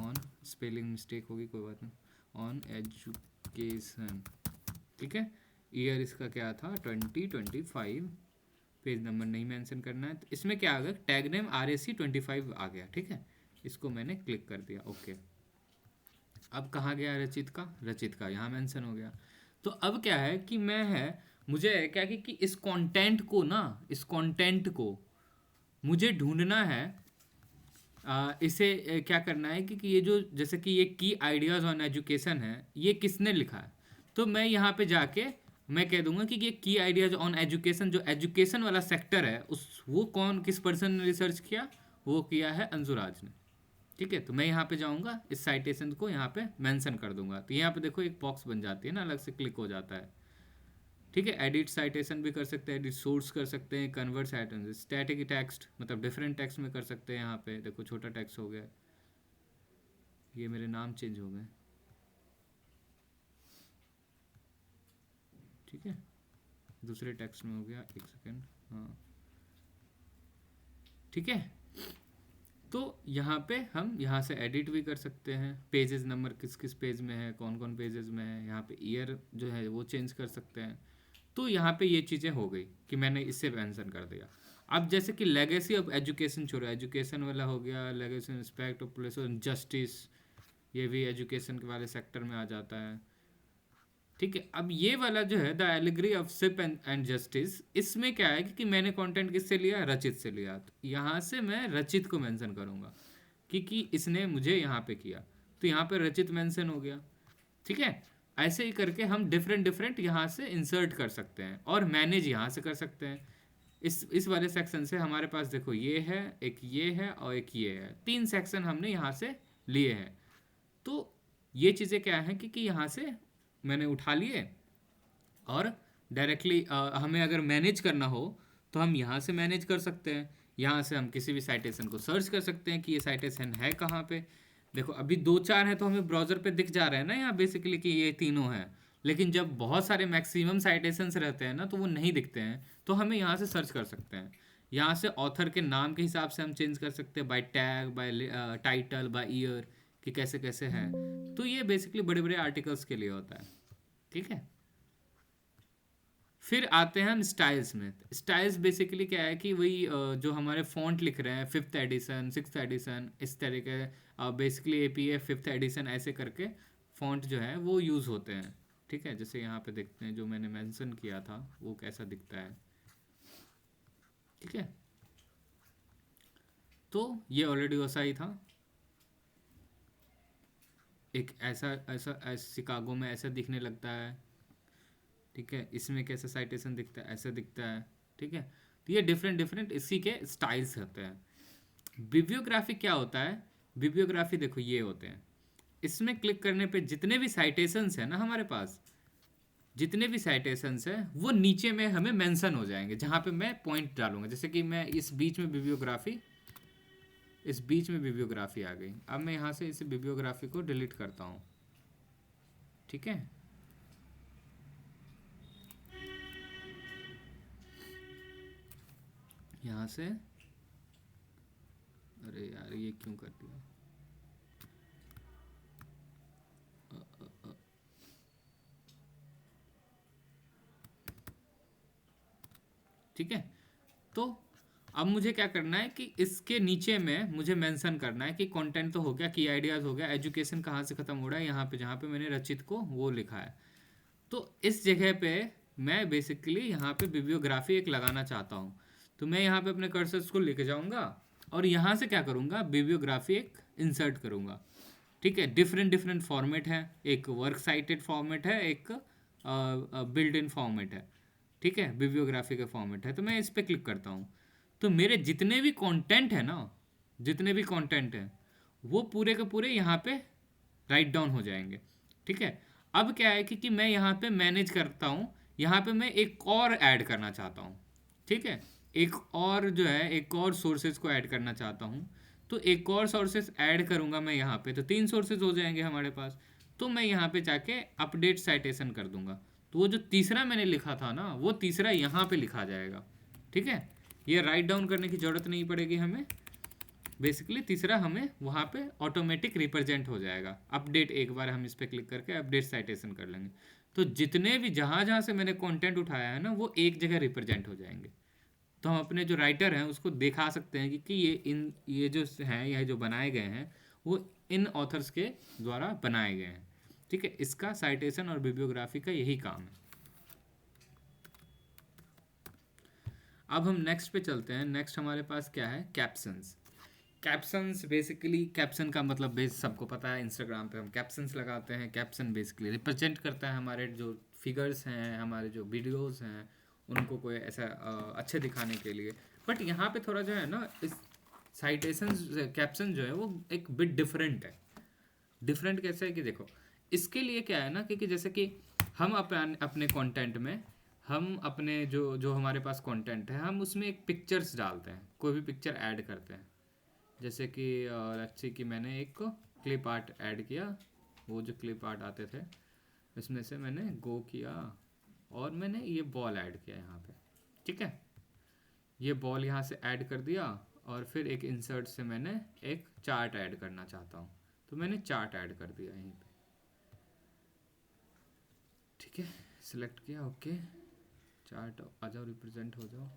on, spelling mistake होगी कोई बात नहीं, ऑन एजुकेशन, ठीक है। ईयर इसका क्या था, 2025, पेज नंबर नहीं मेंशन करना है। तो इसमें क्या आ गया, टैग नेम RAC25 आ गया, ठीक है। इसको मैंने क्लिक कर दिया, ओके। अब कहाँ गया रचित का यहाँ मेंशन हो गया। तो अब क्या है कि मुझे क्या कि इस कंटेंट को मुझे ढूंढना है। इसे क्या करना है कि ये जो, जैसे कि ये की आइडियाज़ ऑन एजुकेशन है, ये किसने लिखा है। तो मैं यहाँ पे जाके मैं कह दूंगा कि ये की आइडियाज़ ऑन एजुकेशन, जो एजुकेशन वाला सेक्टर है, वो किस पर्सन ने रिसर्च किया, वो किया है अंजुराज ने, ठीक है। तो मैं यहाँ पे जाऊँगा, इस साइटेशन को यहाँ पे मेंशन कर दूंगा। तो यहाँ पे देखो एक बॉक्स बन जाती है ना, अलग से क्लिक हो जाता है, ठीक है। एडिट साइटेशन भी कर सकते हैं, एडिट सोर्स कर सकते हैं, कन्वर्ट साइटेशन, स्टैटिक टेक्स्ट मतलब डिफरेंट टेक्स्ट में कर सकते हैं। यहाँ पे देखो छोटा टेक्स्ट हो गया, ये मेरे नाम चेंज हो गए, ठीक है। दूसरे टेक्स्ट में हो गया, एक सेकेंड, हाँ, ठीक है। तो यहाँ पे हम यहाँ से एडिट भी कर सकते हैं, पेजेस नंबर किस किस पेज में है, कौन कौन पेजेस में है, यहाँ पे ईयर जो है वो चेंज कर सकते हैं। तो यहाँ पे ये चीज़ें हो गई कि मैंने इससे मेंशन कर दिया। अब जैसे कि लेगेसी ऑफ एजुकेशन छोड़ो, एजुकेशन वाला हो गया, लेगेसी रिस्पेक्ट ऑफ पुलिस और जस्टिस, ये भी एजुकेशन के वाले सेक्टर में आ जाता है, ठीक है। अब ये वाला जो है the allegory of ship and justice, इसमें क्या है कि मैंने कंटेंट किससे लिया, रचित से लिया। तो यहाँ से मैं रचित को मेंशन करूँगा कि इसने मुझे यहाँ पे किया, तो यहाँ पे रचित मेंशन हो गया, ठीक है। ऐसे ही करके हम डिफरेंट यहाँ से इंसर्ट कर सकते हैं और मैनेज यहाँ से कर सकते हैं। इस वाले सेक्शन से हमारे पास देखो ये है, एक ये है और एक ये है, 3 सेक्शन हमने यहाँ से लिए हैं। तो ये चीज़ें क्या हैं कि यहाँ से मैंने उठा लिए, और डायरेक्टली हमें अगर मैनेज करना हो तो हम यहाँ से मैनेज कर सकते हैं। यहाँ से हम किसी भी साइटेशन को सर्च कर सकते हैं कि ये साइटेशन है कहाँ पे। देखो अभी 2-4 हैं तो हमें ब्राउज़र पे दिख जा रहे हैं ना यहाँ बेसिकली कि ये तीनों हैं, लेकिन जब बहुत सारे मैक्सिमम साइटेशंस रहते हैं ना तो वो नहीं दिखते हैं, तो हमें यहाँ से सर्च कर सकते हैं। यहाँ से ऑथर के नाम के हिसाब से हम चेंज कर सकते हैं, by tag, by title, by year, कि कैसे कैसे हैं। तो ये बेसिकली बड़े बड़े आर्टिकल्स के लिए होता है, ठीक है। फिर आते हैं हम स्टाइल्स में। स्टाइल्स बेसिकली क्या है कि वही जो हमारे फॉन्ट लिख रहे हैं 5th एडिशन, 6th एडिशन, इस तरीके बेसिकली APA 5th एडिशन, ऐसे करके फॉन्ट जो है वो यूज़ होते हैं, ठीक है। जैसे यहाँ पे देखते हैं जो मैंने मेंशन किया था वो कैसा दिखता है, ठीक है। तो ये ऑलरेडी वैसा ही था, एक ऐसा ऐसा शिकागो में ऐसा दिखने लगता है, ठीक है। इसमें कैसा साइटेशन दिखता है, ऐसा दिखता है, ठीक है। तो ये डिफरेंट इसी के स्टाइल्स होते हैं। बिब्लियोग्राफी क्या होता है, बिब्लियोग्राफी देखो ये होते हैं, इसमें क्लिक करने पे जितने भी साइटेशंस हैं ना हमारे पास, जितने भी साइटेशंस हैं वो नीचे में हमें मेंशन हो जाएंगे, जहाँ पे मैं पॉइंट डालूंगा। जैसे कि मैं इस बीच में बिब्लियोग्राफी, इस बीच में बिब्लियोग्राफी आ गई। अब मैं यहाँ से इस बिब्लियोग्राफी को डिलीट करता हूँ, ठीक है। यहाँ से, अरे यार ये क्यों कर दिया, ठीक है। तो अब मुझे क्या करना है कि इसके नीचे में मुझे मेंशन करना है कि कंटेंट तो हो गया, की आइडियाज़ हो गया, एजुकेशन कहाँ से ख़त्म हो रहा है, यहाँ पे जहाँ पे मैंने रचित को वो लिखा है। तो इस जगह पे मैं बेसिकली यहाँ पे बिब्लियोग्राफी एक लगाना चाहता हूँ। तो मैं यहाँ पे अपने कर्सर्स को लेके जाऊँगा और यहाँ से क्या करूँगा, बिब्लियोग्राफी एक इंसर्ट करूँगा, ठीक है। डिफरेंट डिफरेंट फॉर्मेट है, एक वर्क साइटेड फॉर्मेट है, एक बिल्ड इन फॉर्मेट है, ठीक है, बिब्लियोग्राफी का फॉर्मेट है। तो मैं इस पर क्लिक करता हूँ, तो मेरे जितने भी कंटेंट है ना, जितने भी कंटेंट हैं वो पूरे के पूरे यहाँ पे राइट डाउन हो जाएंगे, ठीक है। अब क्या है कि मैं यहाँ पे मैनेज करता हूँ, यहाँ पे मैं एक और ऐड करना चाहता हूँ, ठीक है। एक और जो है, एक और सोर्सेज को ऐड करना चाहता हूँ। तो एक और सोर्सेज ऐड करूँगा मैं यहाँ पे, तो 3 सोर्सेज हो जाएंगे हमारे पास। तो मैं यहाँ पे जाके अपडेट साइटेशन कर दूंगा, तो वो जो तीसरा मैंने लिखा था ना, वो तीसरा यहाँ पे लिखा जाएगा, ठीक है। ये राइट डाउन करने की ज़रूरत नहीं पड़ेगी हमें, बेसिकली तीसरा हमें वहाँ पे ऑटोमेटिक रिप्रेजेंट हो जाएगा। अपडेट, एक बार हम इस पर क्लिक करके अपडेट साइटेशन कर लेंगे, तो जितने भी जहाँ जहाँ से मैंने कंटेंट उठाया है ना, वो एक जगह रिप्रेजेंट हो जाएंगे। तो हम अपने जो राइटर हैं उसको दिखा सकते हैं कि ये जो हैं, यह जो बनाए गए हैं वो इन ऑथर्स के द्वारा बनाए गए हैं, ठीक है। इसका साइटेशन और बिब्लियोग्राफी का यही काम है। अब हम नेक्स्ट पे चलते हैं। नेक्स्ट हमारे पास क्या है, कैप्शंस। कैप्शंस बेसिकली, कैप्शन का मतलब बेस सबको पता है, इंस्टाग्राम पे हम कैप्शंस लगाते हैं। कैप्शन बेसिकली रिप्रेजेंट करता है हमारे जो फिगर्स हैं, हमारे जो वीडियोस हैं, उनको कोई ऐसा अच्छे दिखाने के लिए। बट यहाँ पे थोड़ा जो है ना, इस साइटेशंस कैप्शन जो है वो एक बिट डिफरेंट है। डिफरेंट कैसे है कि देखो, इसके लिए क्या है ना, क्योंकि जैसे कि हम अपने कंटेंट में, हम अपने जो जो हमारे पास कंटेंट है, हम उसमें एक पिक्चर्स डालते हैं, कोई भी पिक्चर ऐड करते हैं। जैसे कि अच्छी कि मैंने एक क्लिप आर्ट ऐड किया, वो जो क्लिप आर्ट आते थे उसमें से मैंने गो किया और मैंने ये बॉल ऐड किया यहाँ पे, ठीक है। ये बॉल यहाँ से ऐड कर दिया और फिर एक इंसर्ट से मैंने एक चार्ट ऐड करना चाहता हूँ, तो मैंने चार्ट ऐड कर दिया यहीं पे, ठीक है। सिलेक्ट किया, ओके, चार्ट आ जाओ, रिप्रेजेंट हो जाओ।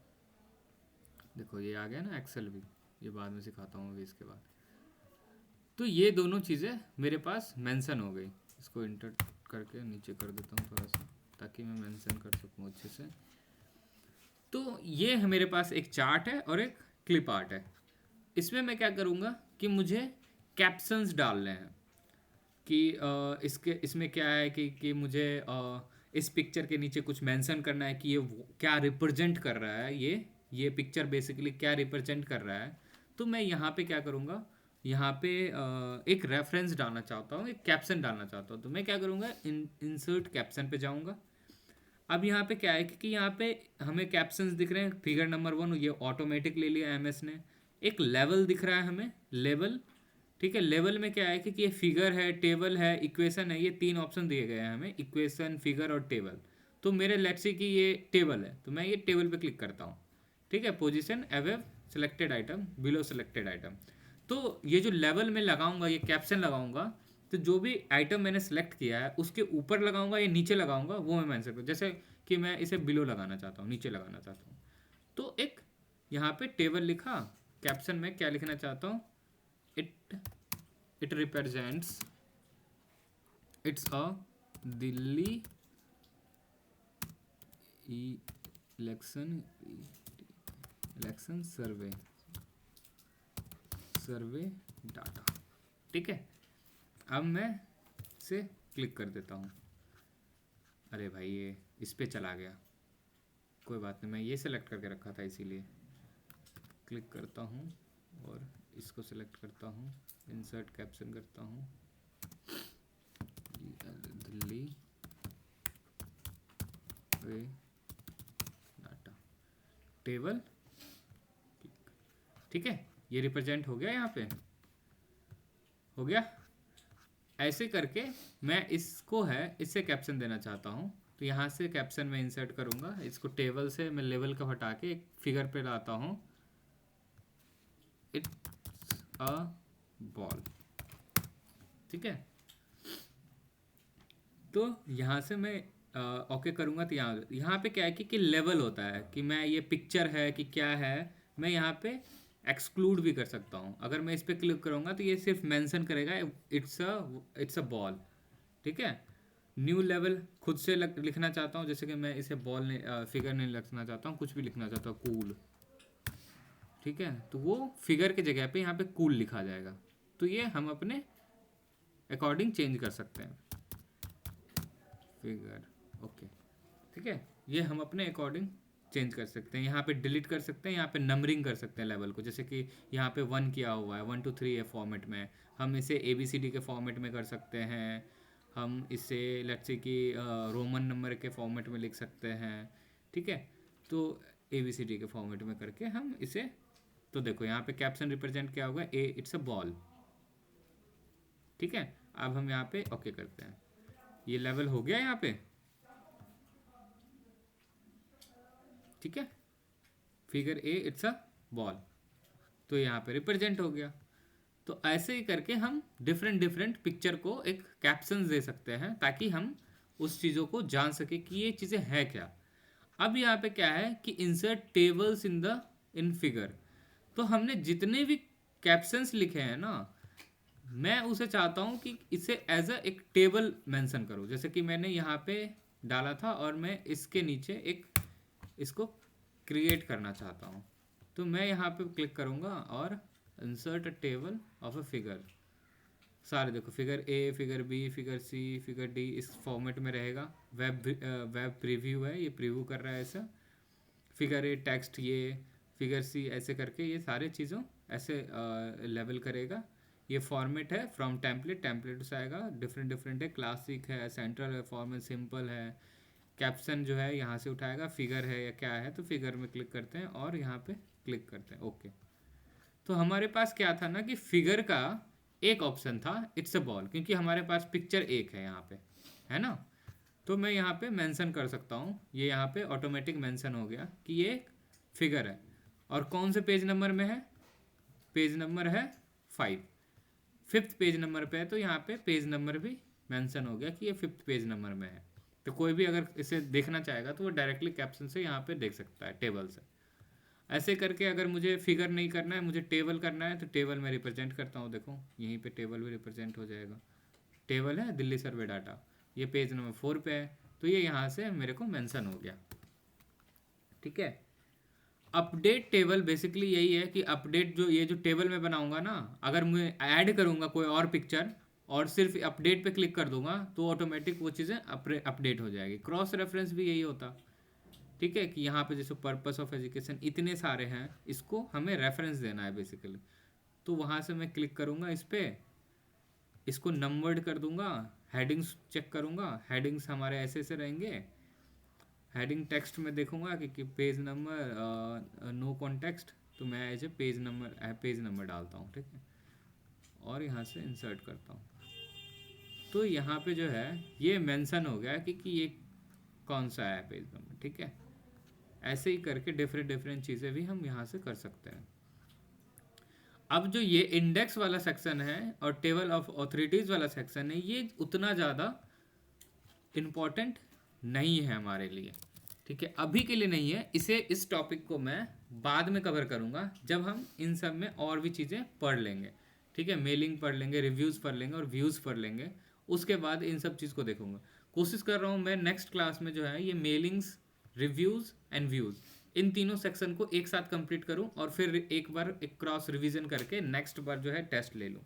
देखो ये आ गया ना एक्सेल भी, ये बाद में सिखाता हूँ अभी इसके बाद। तो ये दोनों चीज़ें मेरे पास मेंशन हो गई। इसको इंटर करके नीचे कर देता हूँ थोड़ा सा, ताकि मैं मेंशन कर सकूँ अच्छे से। तो ये है मेरे पास एक चार्ट है और एक क्लिप आर्ट है। इसमें मैं क्या करूँगा कि मुझे कैप्शंस डालने हैं कि इसमें क्या है कि मुझे इस पिक्चर के नीचे कुछ मेंशन करना है कि ये क्या रिप्रेजेंट कर रहा है, ये पिक्चर बेसिकली क्या रिप्रेजेंट कर रहा है। तो मैं यहाँ पे क्या करूँगा, यहाँ पे एक रेफरेंस डालना चाहता हूँ, एक कैप्शन डालना चाहता हूँ। तो मैं क्या करूँगा, इंसर्ट कैप्शन पे जाऊँगा। अब यहाँ पे क्या है कि यहाँ पे हमें कैप्शंस दिख रहे हैं। फिगर नंबर 1 ये ऑटोमेटिक ले लिया एमएस ने। एक लेवल दिख रहा है हमें, लेवल, ठीक है। लेवल में क्या है कि ये फिगर है, टेबल है, इक्वेशन है, ये 3 ऑप्शन दिए गए हैं हमें, इक्वेशन, फिगर और टेबल। तो मेरे लेट्स से कि ये टेबल है, तो मैं ये टेबल पे क्लिक करता हूँ, ठीक है। Position above selected item, below selected item. तो ये जो लेवल में लगाऊंगा, ये कैप्शन लगाऊंगा, तो जो भी आइटम मैंने सेलेक्ट किया है उसके ऊपर लगाऊंगा या नीचे लगाऊंगा, वो मैं मेंशन करूँ। जैसे कि मैं इसे बिलो लगाना चाहता हूँ, नीचे लगाना चाहता हूँ, तो एक यहाँ पे टेबल लिखा। कैप्शन में क्या लिखना चाहता हूँ, it represents, it's a Delhi election survey data, ठीक है। अब मैं इसे क्लिक कर देता हूँ। अरे भाई ये इस पे चला गया, कोई बात नहीं, मैं ये सेलेक्ट करके रखा था इसीलिए। क्लिक करता हूँ और इसको सेलेक्ट करता हूँ, इंसर्ट कैप्शन करता हूँ, दिल्ली सर्वे डाटा टेबल, ठीक है, ये रिप्रेजेंट हो गया, यहाँ पे हो गया। ऐसे करके मैं इसको है इससे कैप्शन देना चाहता हूँ, तो यहाँ से कैप्शन में इंसर्ट करूँगा, इसको टेबल से मैं लेवल का हटा के एक फिगर पे लाता हूँ, इट्स अ बॉल, ठीक है। तो यहाँ से मैं ओके करूँगा, तो यहाँ पे क्या है कि लेवल होता है कि मैं ये पिक्चर है कि क्या है, मैं यहाँ पे एक्सक्लूड भी कर सकता हूँ। अगर मैं इस पर क्लिक करूँगा तो ये सिर्फ मेंशन करेगा इट्स अ बॉल, ठीक है। न्यू लेवल खुद से लिखना चाहता हूँ, जैसे कि मैं इसे बॉल नहीं फिगर नहीं लिखना चाहता हूँ, कुछ भी लिखना चाहता हूँ, कूल, ठीक है, तो वो फिगर की जगह पे यहाँ पे कूल लिखा जाएगा। तो ये हम अपने अकॉर्डिंग चेंज कर सकते हैं, फिगर, ओके, ठीक है, ये हम अपने अकॉर्डिंग चेंज कर सकते हैं। यहाँ पे डिलीट कर सकते हैं, यहाँ पे नंबरिंग कर सकते हैं लेवल को, जैसे कि यहाँ पे 1 किया हुआ है, 1 2 3 है फॉर्मेट में, हम इसे ABCD के फॉर्मेट में कर सकते हैं, हम इसे लेट्स से कि रोमन नंबर के फॉर्मेट में लिख सकते हैं, ठीक है। तो ABCD के फॉर्मेट में करके हम इसे, तो देखो यहाँ पे कैप्शन रिप्रेजेंट क्या होगा, इट्स अ बॉल, ठीक है। अब हम यहाँ पे ओके करते हैं, ये लेवल हो गया यहाँ पे, ठीक है, फिगर इट्स अ बॉल, तो यहाँ पे रिप्रेजेंट हो गया। तो ऐसे ही करके हम डिफरेंट डिफरेंट पिक्चर को एक कैप्शन दे सकते हैं, ताकि हम उस चीज़ों को जान सके कि ये चीज़ें है क्या। अब यहाँ पे क्या है कि इंसर्ट टेबल्स इन फिगर, तो हमने जितने भी कैप्शंस लिखे हैं ना, मैं उसे चाहता हूँ कि इसे एज अ एक टेबल मेंशन करो, जैसे कि मैंने यहाँ पे डाला था और मैं इसके नीचे एक इसको क्रिएट करना चाहता हूँ। तो मैं यहाँ पे क्लिक करूँगा और insert a table of a figure, सारे देखो, figure A, figure B, figure C, figure D इस फॉर्मेट में रहेगा। वेब प्रीव्यू है, ये प्रीव्यू कर रहा है ऐसा, फिगर A टेक्स्ट, ये फिगर C, ऐसे करके ये सारे चीज़ों ऐसे लेवल करेगा। ये फॉर्मेट है फ्रॉम टेम्पलेट से आएगा, डिफरेंट डिफरेंट है, क्लासिक है, सेंट्रल है, फॉर्मेट सिंपल है। कैप्शन जो है यहाँ से उठाएगा, फिगर है या क्या है, तो फिगर में क्लिक करते हैं और यहाँ पे क्लिक करते हैं, ओके। तो हमारे पास क्या था ना कि फिगर का एक ऑप्शन था इट्स अ बॉल, क्योंकि हमारे पास पिक्चर एक है यहाँ पे, है ना। तो मैं यहाँ पे मेंशन कर सकता हूँ, ये यहाँ पे ऑटोमेटिक मेंशन हो गया कि ये एक फिगर है, और कौन से पेज नंबर में है, पेज नंबर है 5th पेज नंबर पे है, तो यहाँ पे पेज नंबर भी मेंशन हो गया कि ये 5th पेज नंबर में है। तो कोई भी अगर इसे देखना चाहेगा तो वो डायरेक्टली कैप्शन से यहाँ पे देख सकता है, टेबल से। ऐसे करके अगर मुझे फिगर नहीं करना है, मुझे टेबल करना है, तो टेबल में रिप्रेजेंट करता हूँ, देखो यहीं पे टेबल भी रिप्रेजेंट हो जाएगा। टेबल है दिल्ली सर्वे डाटा, ये पेज नंबर 4 पे है, तो ये यहाँ से मेरे को मेंशन हो गया, ठीक है। अपडेट टेबल बेसिकली यही है कि अपडेट जो टेबल में बनाऊंगा ना, अगर मैं ऐड करूंगा कोई और पिक्चर और सिर्फ अपडेट पे क्लिक कर दूंगा, तो ऑटोमेटिक वो चीज़ें अपडेट हो जाएगी। क्रॉस रेफरेंस भी यही होता, ठीक है, कि यहाँ पे जैसे पर्पस ऑफ एजुकेशन इतने सारे हैं, इसको हमें रेफरेंस देना है बेसिकली। तो वहाँ से मैं क्लिक करूँगा इस पर, इसको नंबर्ड कर दूंगा, हेडिंग्स चेक करूँगा, हेडिंग्स हमारे ऐसे ऐसे रहेंगे। हेडिंग टेक्स्ट में देखूंगा कि पेज नंबर नो कॉन्टेक्स्ट, तो मैं एज ए पेज नंबर डालता हूँ, ठीक है, और यहाँ से इंसर्ट करता हूँ। तो यहाँ पे जो है ये मेंशन हो गया कि ये कौन सा है पेज नंबर, ठीक है। ऐसे ही करके डिफरेंट डिफरेंट चीज़ें भी हम यहाँ से कर सकते हैं। अब जो ये इंडेक्स वाला सेक्शन है और टेबल ऑफ ऑथोरिटीज़ वाला सेक्शन है, ये उतना ज़्यादा इम्पोर्टेंट नहीं है हमारे लिए, ठीक है, अभी के लिए नहीं है। इस टॉपिक को मैं बाद में कवर करूँगा, जब हम इन सब में और भी चीज़ें पढ़ लेंगे, ठीक है। मेलिंग पढ़ लेंगे, रिव्यूज़ पढ़ लेंगे और व्यूज़ पढ़ लेंगे, उसके बाद इन सब चीज़ को देखूंगा। कोशिश कर रहा हूँ मैं नेक्स्ट क्लास में जो है ये मेलिंग्स, रिव्यूज़ एंड व्यूज़, इन तीनों सेक्शन को एक साथ कंप्लीट करूँ और फिर एक बार एक क्रॉस रिवीजन करके नेक्स्ट बार जो है टेस्ट ले लूँ,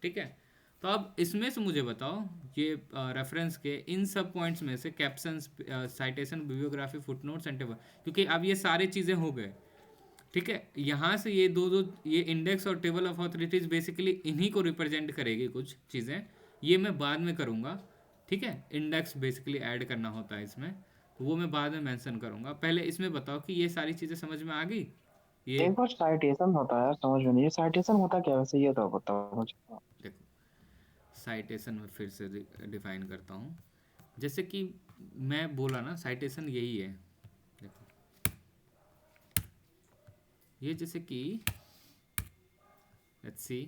ठीक है। तो अब इसमें से मुझे बताओ, ये रेफरेंस के इन सब पॉइंट्स में से captions, citation, bibliography, footnotes and table, क्योंकि अब ये सारे चीज़ें हो गए, ठीक है। यहाँ से ये दो ये इंडेक्स और टेबल ऑफ ऑथोरिटीज़ बेसिकली इन्हीं को रिप्रेजेंट करेगी, कुछ चीज़ें ये मैं बाद में करूँगा, ठीक है। इंडेक्स बेसिकली ऐड करना होता है इसमें, वो मैं बाद में मेंशन करूंगा। पहले इसमें बताओ कि ये सारी चीज़ें समझ में आ गई। ये एक बार साइटेशन होता है, समझ में नहीं, ये साइटेशन होता क्या है वैसे, ये तो बताओ मुझे। देखो, साइटेशन में फिर से डिफाइन करता हूँ। जैसे कि मैं बोला ना, साइटेशन यही है। देखो, ये जैसे कि लेट्स सी,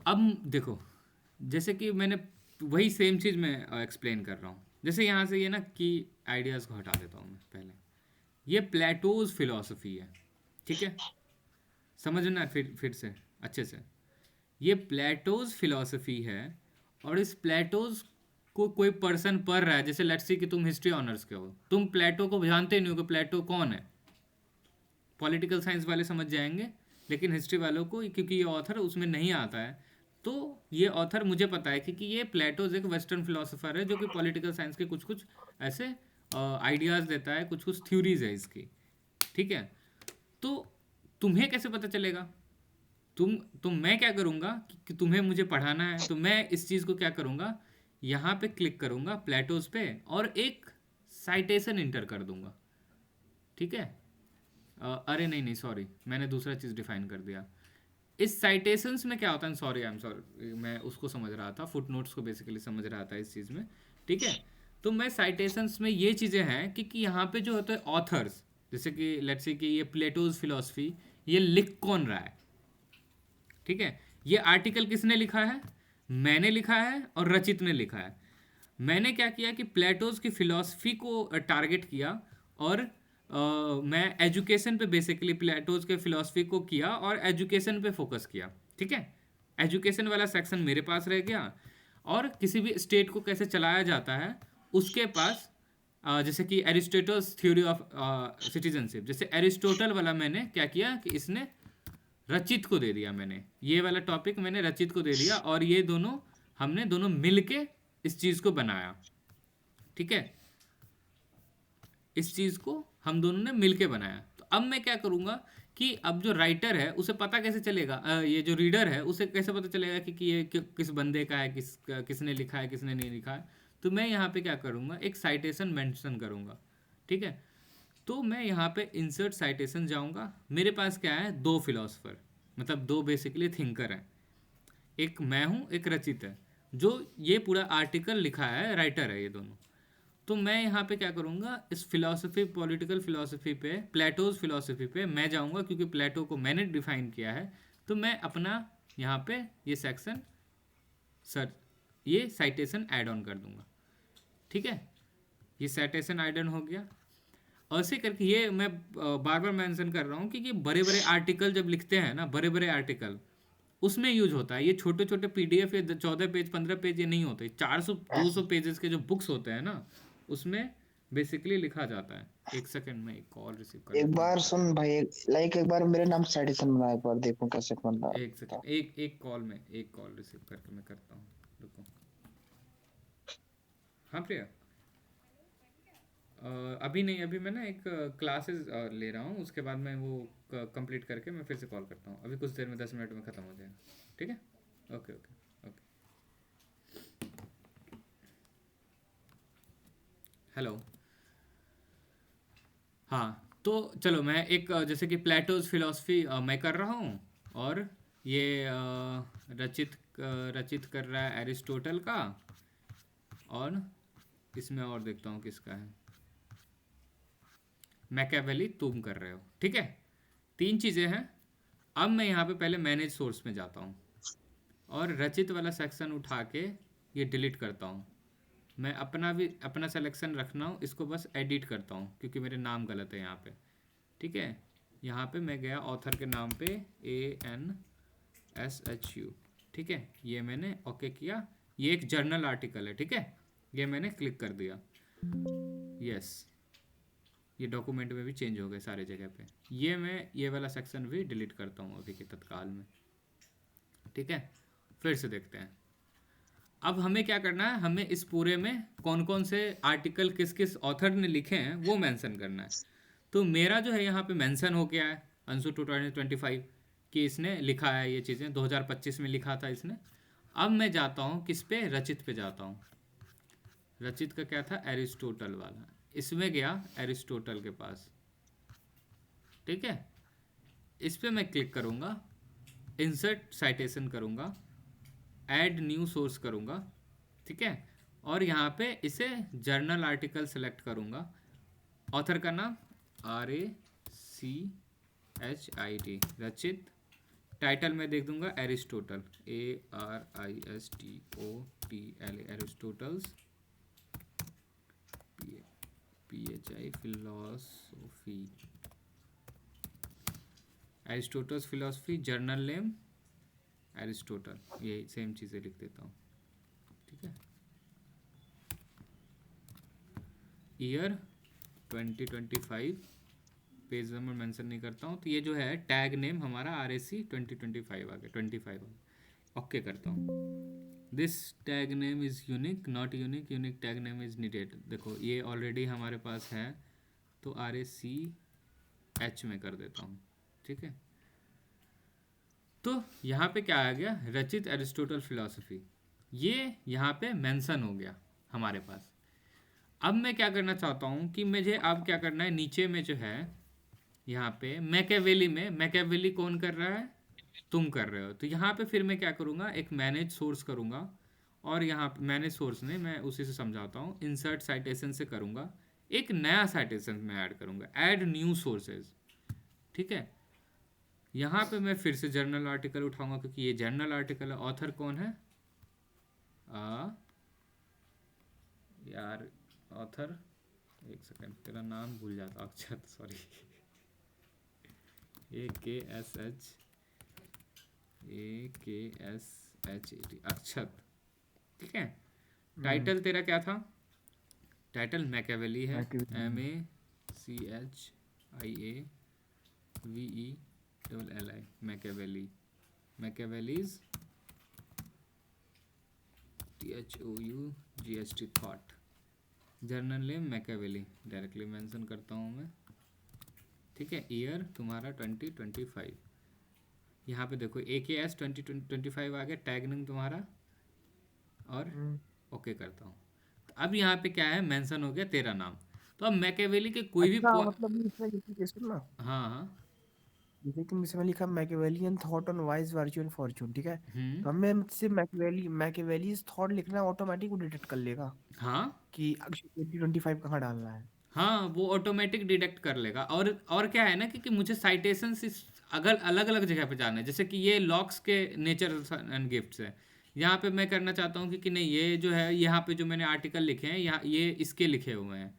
अब देखो, जैसे कि मैंने वही सेम चीज़ मैं एक्सप्लेन कर रहा हूँ। जैसे यहाँ से ये ना कि आइडियाज़ को हटा देता हूँ मैं पहले। ये प्लेटोज फिलॉसफी है, ठीक है, समझना फिर से अच्छे से। ये प्लेटोज फिलॉसफी है, और इस प्लेटोज को कोई पर्सन पढ़ रहा है। जैसे लेट्स सी कि तुम हिस्ट्री ऑनर्स के हो, तुम प्लेटो को जानते नहीं हो कि प्लेटो कौन है। पॉलिटिकल साइंस वाले समझ जाएंगे, लेकिन हिस्ट्री वालों को, क्योंकि ये ऑथर उसमें नहीं आता है, तो ये ऑथर मुझे पता है कि ये प्लेटोज एक वेस्टर्न फिलोसोफर है जो कि पॉलिटिकल साइंस के कुछ कुछ ऐसे आइडियाज़ देता है, कुछ कुछ थ्योरीज है इसकी, ठीक है। तो तुम्हें कैसे पता चलेगा? मैं क्या करूँगा कि तुम्हें मुझे पढ़ाना है, तो मैं इस चीज़ को क्या करूँगा, यहाँ पे क्लिक करूँगा प्लेटोज पे, और एक साइटेशन इंटर कर दूँगा, ठीक है। अरे नहीं नहीं, सॉरी, मैंने दूसरा चीज़ डिफाइन कर दिया। इस साइटेशंस में क्या होता है, सॉरी, आई एम सॉरी, मैं उसको समझ रहा था, फुट नोट्स को बेसिकली समझ रहा था इस चीज़ में, ठीक है। तो मैं साइटेशंस में ये चीज़ें हैं कि यहाँ पे जो होते हैं ऑथर्स, जैसे कि लेट्स से कि ये प्लेटोज फिलोसफी, ये लिख कौन रहा है, ठीक है। ये आर्टिकल किसने लिखा है? मैंने लिखा है और रचित ने लिखा है। मैंने क्या किया कि प्लेटोज की फिलॉसफी को टारगेट किया, और मैं एजुकेशन पे बेसिकली प्लेटोज के फिलॉसफी को किया और एजुकेशन पे फोकस किया, ठीक है। एजुकेशन वाला सेक्शन मेरे पास रह गया, और किसी भी स्टेट को कैसे चलाया जाता है उसके पास, जैसे कि एरिस्टोटल्स थ्योरी ऑफ सिटीजनशिप, जैसे एरिस्टोटल वाला मैंने क्या किया कि इसने रचित को दे दिया, मैंने ये वाला टॉपिक मैंने रचित को दे दिया, और ये दोनों हमने दोनों मिलके इस चीज़ को बनाया, ठीक है। इस चीज़ को हम दोनों ने मिलके बनाया। तो अब मैं क्या करूँगा कि अब जो राइटर है उसे पता कैसे चलेगा, ये जो रीडर है उसे कैसे पता चलेगा कि ये किस बंदे का है, किसने लिखा है, किसने नहीं लिखा है। तो मैं यहाँ पे क्या करूँगा, एक साइटेशन मेंशन करूँगा, ठीक है। तो मैं यहाँ पे इंसर्ट साइटेशन जाऊँगा। मेरे पास क्या है, दो फिलोसफर, मतलब दो बेसिकली थिंकर हैं, एक मैं हूँ, एक रचित है, जो ये पूरा आर्टिकल लिखा है, राइटर है ये दोनों। तो मैं यहाँ पे क्या करूँगा, इस फिलॉसफी, पॉलिटिकल फिलॉसफी पे, प्लेटोज फिलॉसफी पे मैं जाऊँगा, क्योंकि प्लेटो को मैंने डिफाइन किया है। तो मैं अपना यहाँ पे ये सेक्शन सर ये साइटेशन ऐड ऑन कर दूँगा, ठीक है। ये साइटेशन ऐड ऑन हो गया। ऐसे करके ये मैं बार बार मेंशन कर रहा हूँ, क्योंकि बड़े बड़े आर्टिकल जब लिखते हैं ना, बड़े बड़े आर्टिकल, उसमें यूज होता है। ये छोटे छोटे पीडीएफ या 14 पेज 15 पेज ये नहीं होते, 400 200 पेजेस के जो बुक्स होते हैं ना, उसमें बेसिकली लिखा जाता है। एक सेकंड में एक कॉल रिसीव कर एक लेता हूँ। बार सुन भाई, लाइक एक बार मेरे नाम साइटेशन बना, एक बार देखूं कैसे बनता एक है। सेकंड, एक कॉल रिसीव करके मैं करता हूँ, रुको। हाँ प्रिया, अभी नहीं, अभी मैं ना एक क्लासेस ले रहा हूँ, उसके बाद मैं वो कंप्लीट करके मैं फिर से कॉल करता हूँ। अभी कुछ देर में 10 मिनट में ख़त्म हो जाएगा, ठीक है। Okay okay okay. हेलो। हाँ, तो चलो मैं एक जैसे कि प्लेटोज फिलोसफी मैं कर रहा हूँ, और ये रचित कर रहा है एरिस्टोटल का, और इसमें और देखता हूँ किसका है, मैकियावेली तुम कर रहे हो, ठीक है। तीन चीज़ें हैं। अब मैं यहाँ पे पहले मैनेज सोर्स में जाता हूँ, और रचित वाला सेक्शन उठा के ये डिलीट करता हूँ। मैं अपना भी अपना सिलेक्शन रखना हूँ, इसको बस एडिट करता हूँ क्योंकि मेरे नाम गलत है यहाँ पे, ठीक है। यहाँ पे मैं गया ऑथर के नाम पे, ANSHU, ठीक है, ये मैंने ओके किया। ये एक जर्नल आर्टिकल है, ठीक है, ये मैंने क्लिक कर दिया, यस। ये डॉक्यूमेंट में भी चेंज हो गए सारे जगह पे। ये मैं ये वाला सेक्शन भी डिलीट करता हूँ अभी के तत्काल में, ठीक है। फिर से देखते हैं अब हमें क्या करना है। हमें इस पूरे में कौन कौन से आर्टिकल किस किस ऑथर ने लिखे हैं वो मेंशन करना है। तो मेरा जो है यहाँ पे मेंशन हो गया है अंशु 2025 कि इसने लिखा है ये चीज़ें, 2025 में लिखा था इसने। अब मैं जाता हूँ किस पे, रचित पे जाता हूँ। रचित का क्या था, एरिस्टोटल वाला, इसमें गया एरिस्टोटल के पास। ठीक है, इस पे मैं क्लिक करूँगा, इंसर्ट साइटेशन करूँगा, ऐड न्यू सोर्स करूँगा। ठीक है, और यहाँ पे इसे जर्नल आर्टिकल सेलेक्ट करूँगा, ऑथर का नाम RACHIT रचित, टाइटल में देख दूंगा Aristotle, ARISTOTL, Aristotle's, PHI philosophy, Aristotle's philosophy, journal name Aristotle, यही सेम चीज़ें लिख देता हूँ। ठीक है, ईयर 2025, पेज नंबर मेंशन नहीं करता हूँ। तो ये जो है टैग नेम हमारा RAC 2025 आ गया, 25 आ गया। ओके करता हूँ। This tag name is unique, not unique, unique tag name is needed. देखो ये ऑलरेडी हमारे पास है, तो RACH में कर देता हूँ। ठीक है, तो यहाँ पे क्या आ गया, रचित एरिस्टोटल फिलॉसफी, ये यहाँ पे मेंशन हो गया हमारे पास। अब मैं क्या करना चाहता हूँ कि मुझे अब क्या करना है, नीचे में जो है यहाँ पे मैकेवेली में, मैकेवेली कौन कर रहा है, तुम कर रहे हो। तो यहाँ पे फिर मैं क्या करूँगा, एक मैनेज सोर्स करूँगा, और यहाँ पे मैनेज सोर्स ने मैं उसी से समझाता हूँ, इंसर्ट साइटेशन से करूँगा, एक नया साइटेशन में ऐड करूँगा, ऐड न्यू सोर्सेज। ठीक है, यहाँ पे मैं फिर से जर्नल आर्टिकल उठाऊंगा, क्योंकि ये जर्नल आर्टिकल है। ऑथर कौन है, यार ऑथर, एक सेकेंड, तेरा नाम भूल जाता, अक्षत, सॉरी, AKSHAT, अक्षत। ठीक है, टाइटल तेरा क्या था, टाइटल मैकेवेली है, MACHIAVELLI, Machiavelli, Machiavelli's THOUGHT, thought, journal name Machiavelli, directly mention करता हूँ मैं। ठीक है, ईयर तुम्हारा 2025, यहाँ पे देखो AKS 2025 आ गया, टैग नेम तुम्हारा, और ओके करता हूँ। तो अब यहाँ पे क्या है, मेंशन हो गया तेरा नाम। तो अब मैकेवेली के कोई भी अच्छा मतलब इसमें जैसे सुन ना, हाँ हाँ, जैसे कि इसमें लिखा Machiavellian thought on wise virtue and Fortune, ठीक है, हम्म, तो हमें सिर्फ मैकियावेलीज थॉट लिखना ऑटोमेटिक वो डिटेक्ट कर लेगा हाँ कि 2025 कहाँ डालना है। हाँ, वो ऑटोमेटिक डिटेक्ट कर लेगा। और क्या है ना कि मुझे साइटेशन अगर अलग अलग जगह पे जाना है, जैसे कि ये लॉक्स के नेचर एंड गिफ्ट्स है, यहाँ पे मैं करना चाहता हूँ कि नहीं, ये जो है यहाँ पे जो मैंने आर्टिकल लिखे हैं, यहाँ ये इसके लिखे हुए हैं,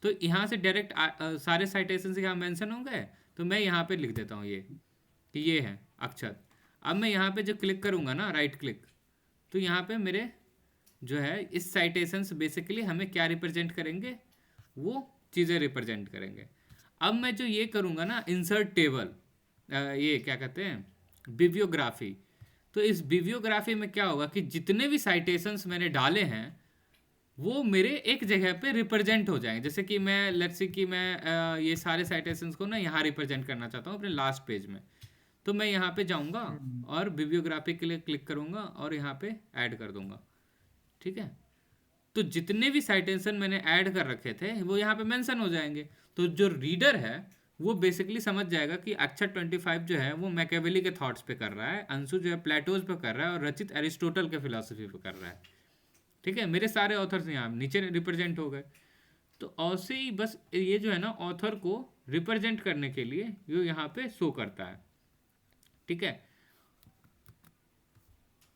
तो यहाँ से डायरेक्ट सारे साइटेशन यहाँ मेंशन हो गए। तो मैं यहाँ पे लिख देता हूँ ये, कि ये है अक्षर। अब मैं यहाँ पे जो क्लिक करूँगा ना, राइट क्लिक, तो यहाँ पे मेरे जो है इस साइटेशंस बेसिकली हमें क्या रिप्रेजेंट करेंगे, वो चीज़ें रिप्रेजेंट करेंगे। अब मैं जो ये करूँगा ना, इंसर्ट टेबल, ये क्या कहते हैं, बिब्लियोग्राफी। तो इस बिब्लियोग्राफी में क्या होगा कि जितने भी साइटेशंस मैंने डाले हैं वो मेरे एक जगह पे रिप्रेजेंट हो जाएंगे। जैसे कि मैं लेट्स से कि मैं ये सारे साइटेशंस को ना यहाँ रिप्रेजेंट करना चाहता हूँ अपने लास्ट पेज में, तो मैं यहाँ पे जाऊँगा और बिब्लियोग्राफी के लिए क्लिक करूँगा और यहाँ पे ऐड कर दूँगा। ठीक है, तो जितने भी साइटेशन मैंने ऐड कर रखे थे वो यहाँ पे मेंशन हो जाएंगे। तो जो रीडर है वो बेसिकली समझ जाएगा कि अक्षर 25 जो है वो मैकेवेली के थॉट्स पे कर रहा है, अंशु जो है प्लेटोज पे कर रहा है, और रचित एरिस्टोटल के फिलोसफी पे कर रहा है। ठीक है, मेरे सारे ऑथर्स यहाँ नीचे रिप्रेजेंट हो गए। तो ऐसे ही बस ये जो है ना, ऑथर को रिप्रेजेंट करने के लिए ये यहाँ पे शो करता है। ठीक है,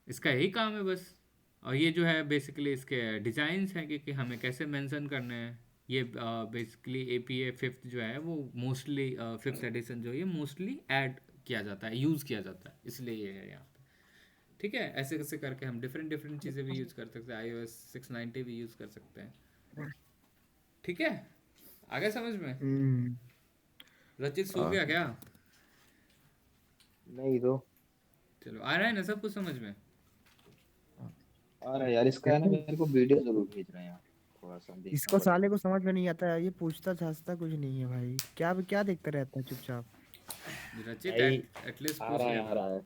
इसका यही काम है बस। और ये जो है बेसिकली इसके डिज़ाइंस हैं कि हमें कैसे मेंशन करने हैं। ये बेसिकली APA 5th जो है वो मोस्टली 5th एडिशन जो है मोस्टली ऐड किया जाता है, यूज़ किया जाता है, इसलिए ये है यहाँ पे। ठीक है, ऐसे कैसे करके हम डिफरेंट डिफरेंट चीज़ें भी यूज़ कर सकते हैं, iOS 690 भी यूज़ कर सकते हैं। ठीक है, आ गया समझ में। रचित सो गया क्या? नहीं तो चलो, आ रहा है ना सब कुछ समझ में। आ रहा है यार, इसका है ना, मेरे को वीडियो जरूर भेज रहे हैं यार, थोड़ा सा देखना इसको साले पड़ेगा। को समझ में नहीं आता है, ये पूछता झांसता कुछ नहीं है भाई, क्या क्या देखता रहता है चुपचाप। रचित भाई एटलीस्ट आ पूछ रहा है, लिया आ करो। रहा है।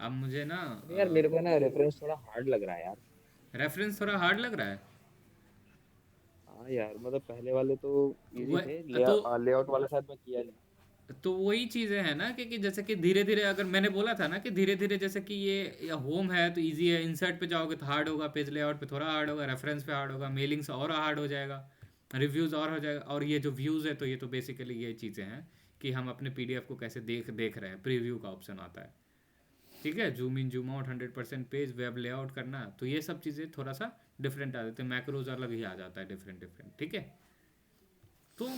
अब मुझे ना अरे यार मेरे को ना रेफरेंस थोड़ा हार्ड लग रहा है यार। रेफरेंस थोड़ा हार्ड लग रहा है। हाँ यार मतलब पहले वाले तो इजी वो थे, तो लेआउट वाला शायद मैं किया नहीं। वही चीज़ें है ना कि जैसे कि धीरे धीरे, अगर मैंने बोला था ना कि धीरे धीरे, जैसे कि ये होम है तो इजी है, इंसर्ट पे जाओगे तो हार्ड होगा, पेज लेआउट पे थोड़ा हार्ड होगा, रेफरेंस पे हार्ड होगा, मेलिंग्स और हार्ड हो जाएगा, रिव्यूज़ और हो जाएगा, और ये जो व्यूज़ है तो ये तो बेसिकली ये चीज़ें हैं कि हम अपने पीडीएफ को कैसे देख देख रहे हैं, प्रीव्यू का ऑप्शन आता है। ठीक है, zoom in zoom out, 100% page, web layout करना, तो ये सब चीज़ें थोड़ा सा डिफरेंट आ जाते हैं, मैक्रोज अलग ही आ जाता है, डिफरेंट डिफरेंट। ठीक है, तो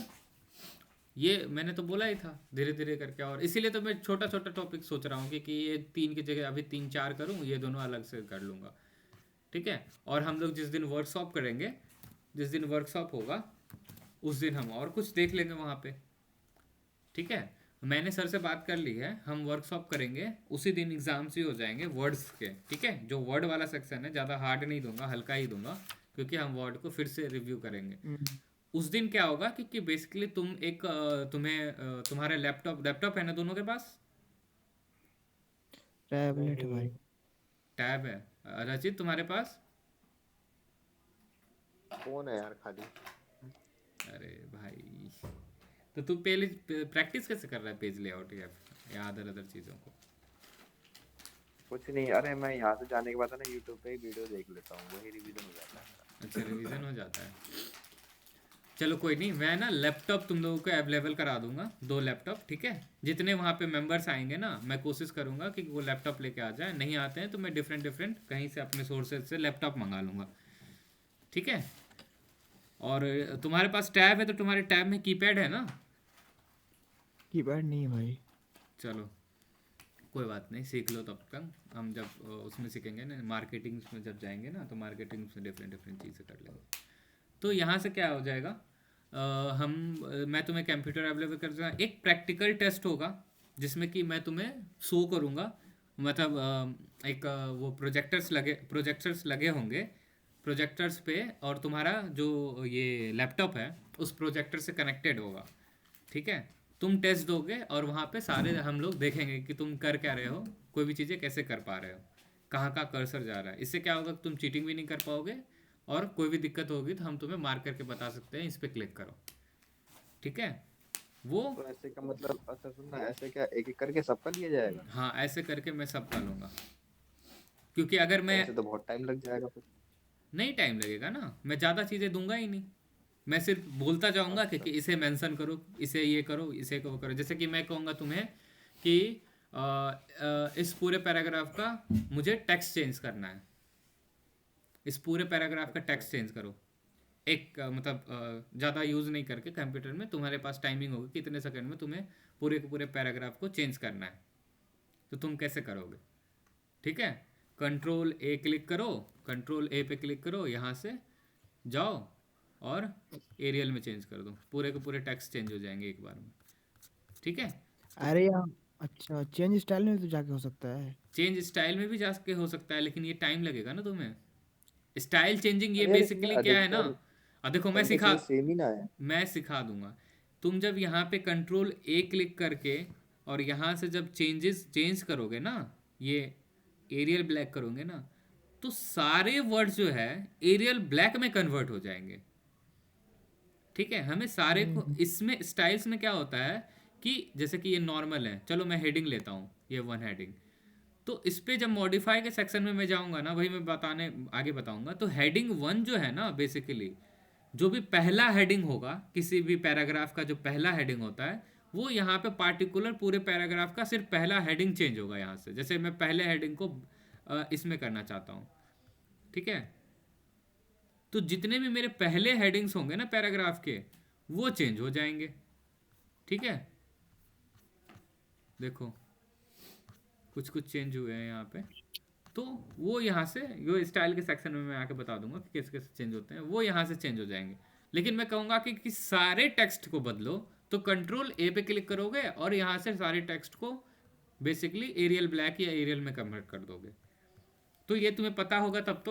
ये मैंने तो बोला ही था धीरे धीरे करके, और इसीलिए तो मैं छोटा छोटा टॉपिक सोच रहा हूँ कि ये 3 की जगह अभी 3 4 करूँ, ये दोनों अलग से कर लूँगा। ठीक है, और हम लोग जिस दिन वर्कशॉप करेंगे, जिस दिन वर्कशॉप होगा उस दिन हम और कुछ देख लेंगे वहाँ पे। ठीक है, मैंने सर से बात कर ली है, हम वर्कशॉप करेंगे उसी दिन, एग्जाम्स भी हो जाएंगे वर्ड्स के। ठीक है, जो वर्ड वाला सेक्शन है ज़्यादा हार्ड नहीं दूंगा, हल्का ही दूंगा, क्योंकि हम वर्ड को फिर से रिव्यू करेंगे। उस दिन क्या होगा कि बेसिकली तुम एक तुम्हारे लैपटॉप है ना दोनों के पास? टैबलेट नहीं। भाई। टैब है। रचित तुम्हारे पास? फोन है यार खाली। अरे भाई, तो तू पहले प्रैक्टिस कैसे कर रहा है पेज लेआउट या अदर अदर चीज़ों को? कुछ नहीं, अरे मैं यहाँ से जाने के बाद है ना यूट्यूब पे वीडियो देख लेता हूँ, वही रिवीजन हो जाता है। अच्छा, रिवीजन हो जाता है। चलो कोई नहीं, मैं ना लैपटॉप तुम लोगों को अवेलेबल करा दूंगा, 2 लैपटॉप। ठीक है, जितने वहाँ पे मेंबर्स आएंगे ना, मैं कोशिश करूँगा कि वो लैपटॉप लेके आ जाए, नहीं आते हैं तो मैं डिफरेंट डिफरेंट कहीं से अपने सोर्सेज से लैपटॉप मंगा लूँगा। ठीक है, और तुम्हारे पास टैब है तो तुम्हारे टैब में कीपैड है ना? कीपैड नहीं है भाई। चलो कोई बात नहीं, सीख लो तब तक। हम जब उसमें सीखेंगे ना, मार्केटिंग में जब जाएंगे ना, तो मार्केटिंग में डिफरेंट डिफरेंट चीज़ें कर लेंगे। तो यहाँ से क्या हो जाएगा, मैं तुम्हें कंप्यूटर अवेलेबल कर दूँगा, एक प्रैक्टिकल टेस्ट होगा जिसमें कि मैं तुम्हें शो करूँगा, मतलब एक वो प्रोजेक्टर्स लगे होंगे प्रोजेक्टर्स पे, और तुम्हारा जो ये लैपटॉप है उस प्रोजेक्टर से कनेक्टेड होगा। ठीक है, तुम टेस्ट दोगे और वहाँ पे सारे हम लोग देखेंगे कि तुम कर क्या रहे हो, कोई भी चीज़ें कैसे कर पा रहे हो, कहाँ कहाँ कर्सर जा रहा है। इससे क्या होगा, तुम चीटिंग भी नहीं कर पाओगे, और कोई भी दिक्कत होगी तो हम तुम्हें मार्क करके बता सकते हैं, इस पर क्लिक करो। ठीक है, वो तो ऐसे का मतलब, अच्छा सुनना, ऐसे क्या एक एक करके सबका लिया जाएगा? हाँ, ऐसे करके मैं सब कर लूँगा, क्योंकि अगर मैं ऐसे तो बहुत टाइम लग जाएगा फिर। नहीं, टाइम लगेगा ना, मैं ज़्यादा चीज़ें दूंगा ही नहीं, मैं सिर्फ बोलता जाऊंगा कि अच्छा। इसे मेंशन करो, इसे ये करो, इसे वो करो। जैसे कि मैं कहूँगा तुम्हें कि इस पूरे पैराग्राफ का मुझे टेक्स्ट चेंज करना है, इस पूरे पैराग्राफ का अच्छा। टेक्स्ट चेंज करो। एक मतलब ज़्यादा यूज़ नहीं करके, कंप्यूटर में तुम्हारे पास टाइमिंग होगी कितने सेकंड में तुम्हें पूरे के पूरे पैराग्राफ को चेंज करना है, तो तुम कैसे करोगे? ठीक है, कंट्रोल ए क्लिक करो, कंट्रोल ए पे क्लिक करो, यहाँ से जाओ और एरियल में चेंज कर दो, पूरे के पूरे टेक्स्ट चेंज हो जाएंगे एक बार में। ठीक है, तो अरे यार, अच्छा चेंज स्टाइल में तो जाके हो सकता है। चेंज स्टाइल में भी जा सके हो सकता है, लेकिन ये टाइम लगेगा ना तुम्हें। स्टाइल चेंजिंग ये अरे यार इसमें बेसिकली क्या है ना, अधिकतर देखो सब तो चीजें सेम ही ना है। मैं सिखा दूंगा। तुम जब यहाँ पे कंट्रोल ए क्लिक करके और यहाँ से जब चेंज करोगे ना, ये एरियल ब्लैक करोगे ना, तो सारे वर्ड्स जो है एरियल ब्लैक में कन्वर्ट हो जाएंगे। ठीक है, हमें सारे को हम्म। इसमें स्टाइल्स में क्या होता है कि जैसे कि ये नॉर्मल है, चलो मैं हेडिंग लेता हूँ, ये 1 हेडिंग, तो इस पे जब मॉडिफाई के सेक्शन में मैं जाऊंगा ना, वही मैं बताने आगे बताऊंगा, तो हेडिंग 1 जो है ना, बेसिकली जो भी पहला हेडिंग होगा किसी भी पैराग्राफ का, जो पहला हेडिंग होता है वो यहाँ पे पार्टिकुलर पूरे पैराग्राफ का सिर्फ पहला हेडिंग चेंज होगा यहाँ से। जैसे मैं पहले हेडिंग को इसमें करना चाहता हूँ, ठीक है, तो जितने भी मेरे पहले हेडिंग्स होंगे ना पैराग्राफ के, वो चेंज हो जाएंगे। ठीक है, देखो कुछ कुछ चेंज हुए हैं यहाँ पे, तो वो यहाँ से जो स्टाइल के सेक्शन में मैं आके बता दूंगा कि कैसे कैसे चेंज होते हैं, वो यहाँ से चेंज हो जाएंगे। लेकिन मैं कहूँगा कि सारे टेक्स्ट को बदलो, तो कंट्रोल ए पे क्लिक करोगे और यहाँ से सारे टेक्स्ट को बेसिकली एरियल ब्लैक या एरियल में कन्वर्ट कर दोगे। तो ये तुम्हें पता होगा तब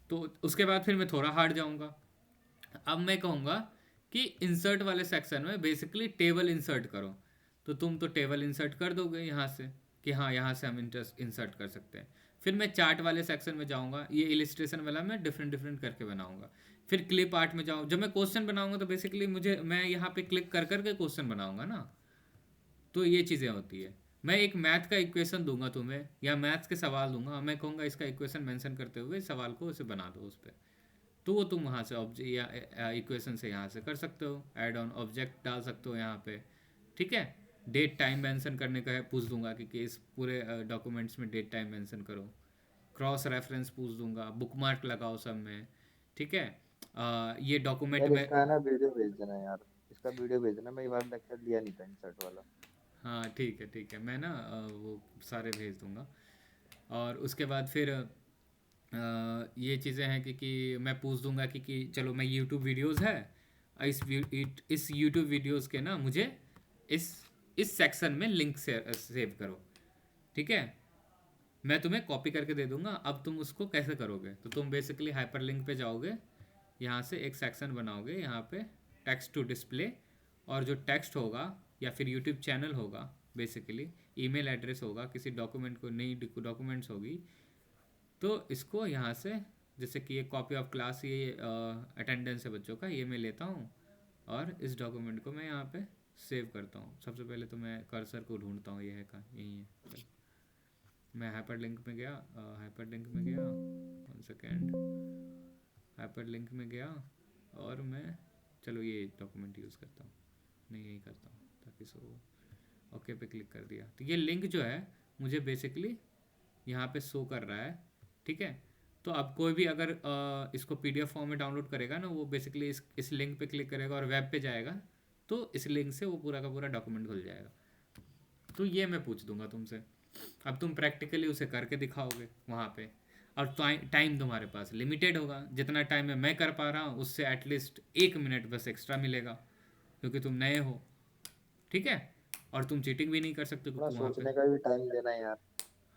तो उसके बाद फिर मैं थोड़ा हार्ड जाऊँगा। अब मैं कहूँगा कि इंसर्ट वाले सेक्शन में बेसिकली टेबल इंसर्ट करो, तो तुम तो टेबल इंसर्ट कर दोगे यहाँ से, कि हाँ यहाँ से हम इंटरेस्ट इंसर्ट कर सकते हैं। फिर मैं चार्ट वाले सेक्शन में जाऊँगा, ये इलिस्ट्रेशन वाला मैं डिफरेंट डिफरेंट करके बनाऊँगा। फिर क्लिप आर्ट में जाऊँ, जब मैं क्वेश्चन बनाऊँगा तो बेसिकली मैं यहाँ पे क्लिक कर करके क्वेश्चन बनाऊँगा ना, तो ये चीज़ें होती है। मैं एक मैथ का इक्वेशन दूंगा तुम्हें या मैथ्स के सवाल दूंगा, मैं कहूँगा इसका इक्वेशन मेंशन करते हुए सवाल को उसे बना दो उस पर, तो वो तुम वहाँ से ऑब्जेक्ट या इक्वेशन से यहाँ से कर सकते हो, ऐड ऑन ऑब्जेक्ट डाल सकते हो यहाँ पे। ठीक है, डेट टाइम मेंशन करने का है पूछ दूंगा कि इस पूरे डॉक्यूमेंट्स में डेट टाइम मेंशन करो। क्रॉस रेफरेंस पूछ दूंगा, बुकमार्क लगाओ सब में। ठीक है, ये डॉक्यूमेंट यार में। इसका है ना वीडियो भेज देना यार, इसका वीडियो भेज देना, मैं ये वाला लेक्चर लिया नहीं था इंसर्ट वाला। हाँ ठीक है ठीक है, मैं ना वो सारे भेज दूंगा। और उसके बाद फिर ये चीज़ें हैं कि मैं पूछ दूंगा कि चलो मैं यूट्यूब वीडियोस है, इस यूट्यूब वीडियोस के ना मुझे इस इस सेक्शन में लिंक से सेव करो। ठीक है, मैं तुम्हें कॉपी करके दे दूंगा, अब तुम उसको कैसे करोगे, तो तुम बेसिकली हाइपर लिंक पे जाओगे, यहाँ से एक सेक्शन बनाओगे यहाँ पे टेक्स्ट टू डिस्प्ले, और जो टेक्स्ट होगा या फिर यूट्यूब चैनल होगा, बेसिकली ईमेल एड्रेस होगा, किसी डॉक्यूमेंट को नई डॉक्यूमेंट्स होगी, तो इसको यहाँ से, जैसे कि ये कॉपी ऑफ क्लास, ये अटेंडेंस है बच्चों का, ये मैं लेता हूँ और इस डॉक्यूमेंट को मैं यहाँ पे सेव करता हूँ। सबसे पहले तो मैं कर्सर को ढूंढता हूँ, ये है कहाँ, यही है। मैं हाइपर लिंक में गया, हाइपर लिंक में गया, 1 सेकेंड, हाइपर लिंक में गया और मैं, चलो ये डॉक्यूमेंट यूज़ करता हूँ, नहीं यही करता हूँ ताकि सो ओके पे क्लिक कर दिया, तो ये लिंक जो है मुझे बेसिकली यहाँ पे शो कर रहा है। ठीक है, तो अब कोई भी अगर इसको पीडीएफ फॉर्म में डाउनलोड करेगा ना, वो बेसिकली इस लिंक पे क्लिक करेगा और वेब पे जाएगा, तो इस लिंक से वो पूरा का पूरा डॉक्यूमेंट खुल जाएगा। तो ये मैं पूछ दूंगा तुमसे, अब तुम प्रैक्टिकली उसे करके दिखाओगे वहाँ पे, और टाइम तुम्हारे पास लिमिटेड होगा, जितना टाइम मैं कर पा रहा हूँ उससे एटलीस्ट 1 मिनट बस एक्स्ट्रा मिलेगा, क्योंकि तुम नए हो। ठीक है, और तुम चीटिंग भी नहीं कर सकते थोड़ा क्योंकि वहाँ पे। सोचने का भी टाइम देना यार,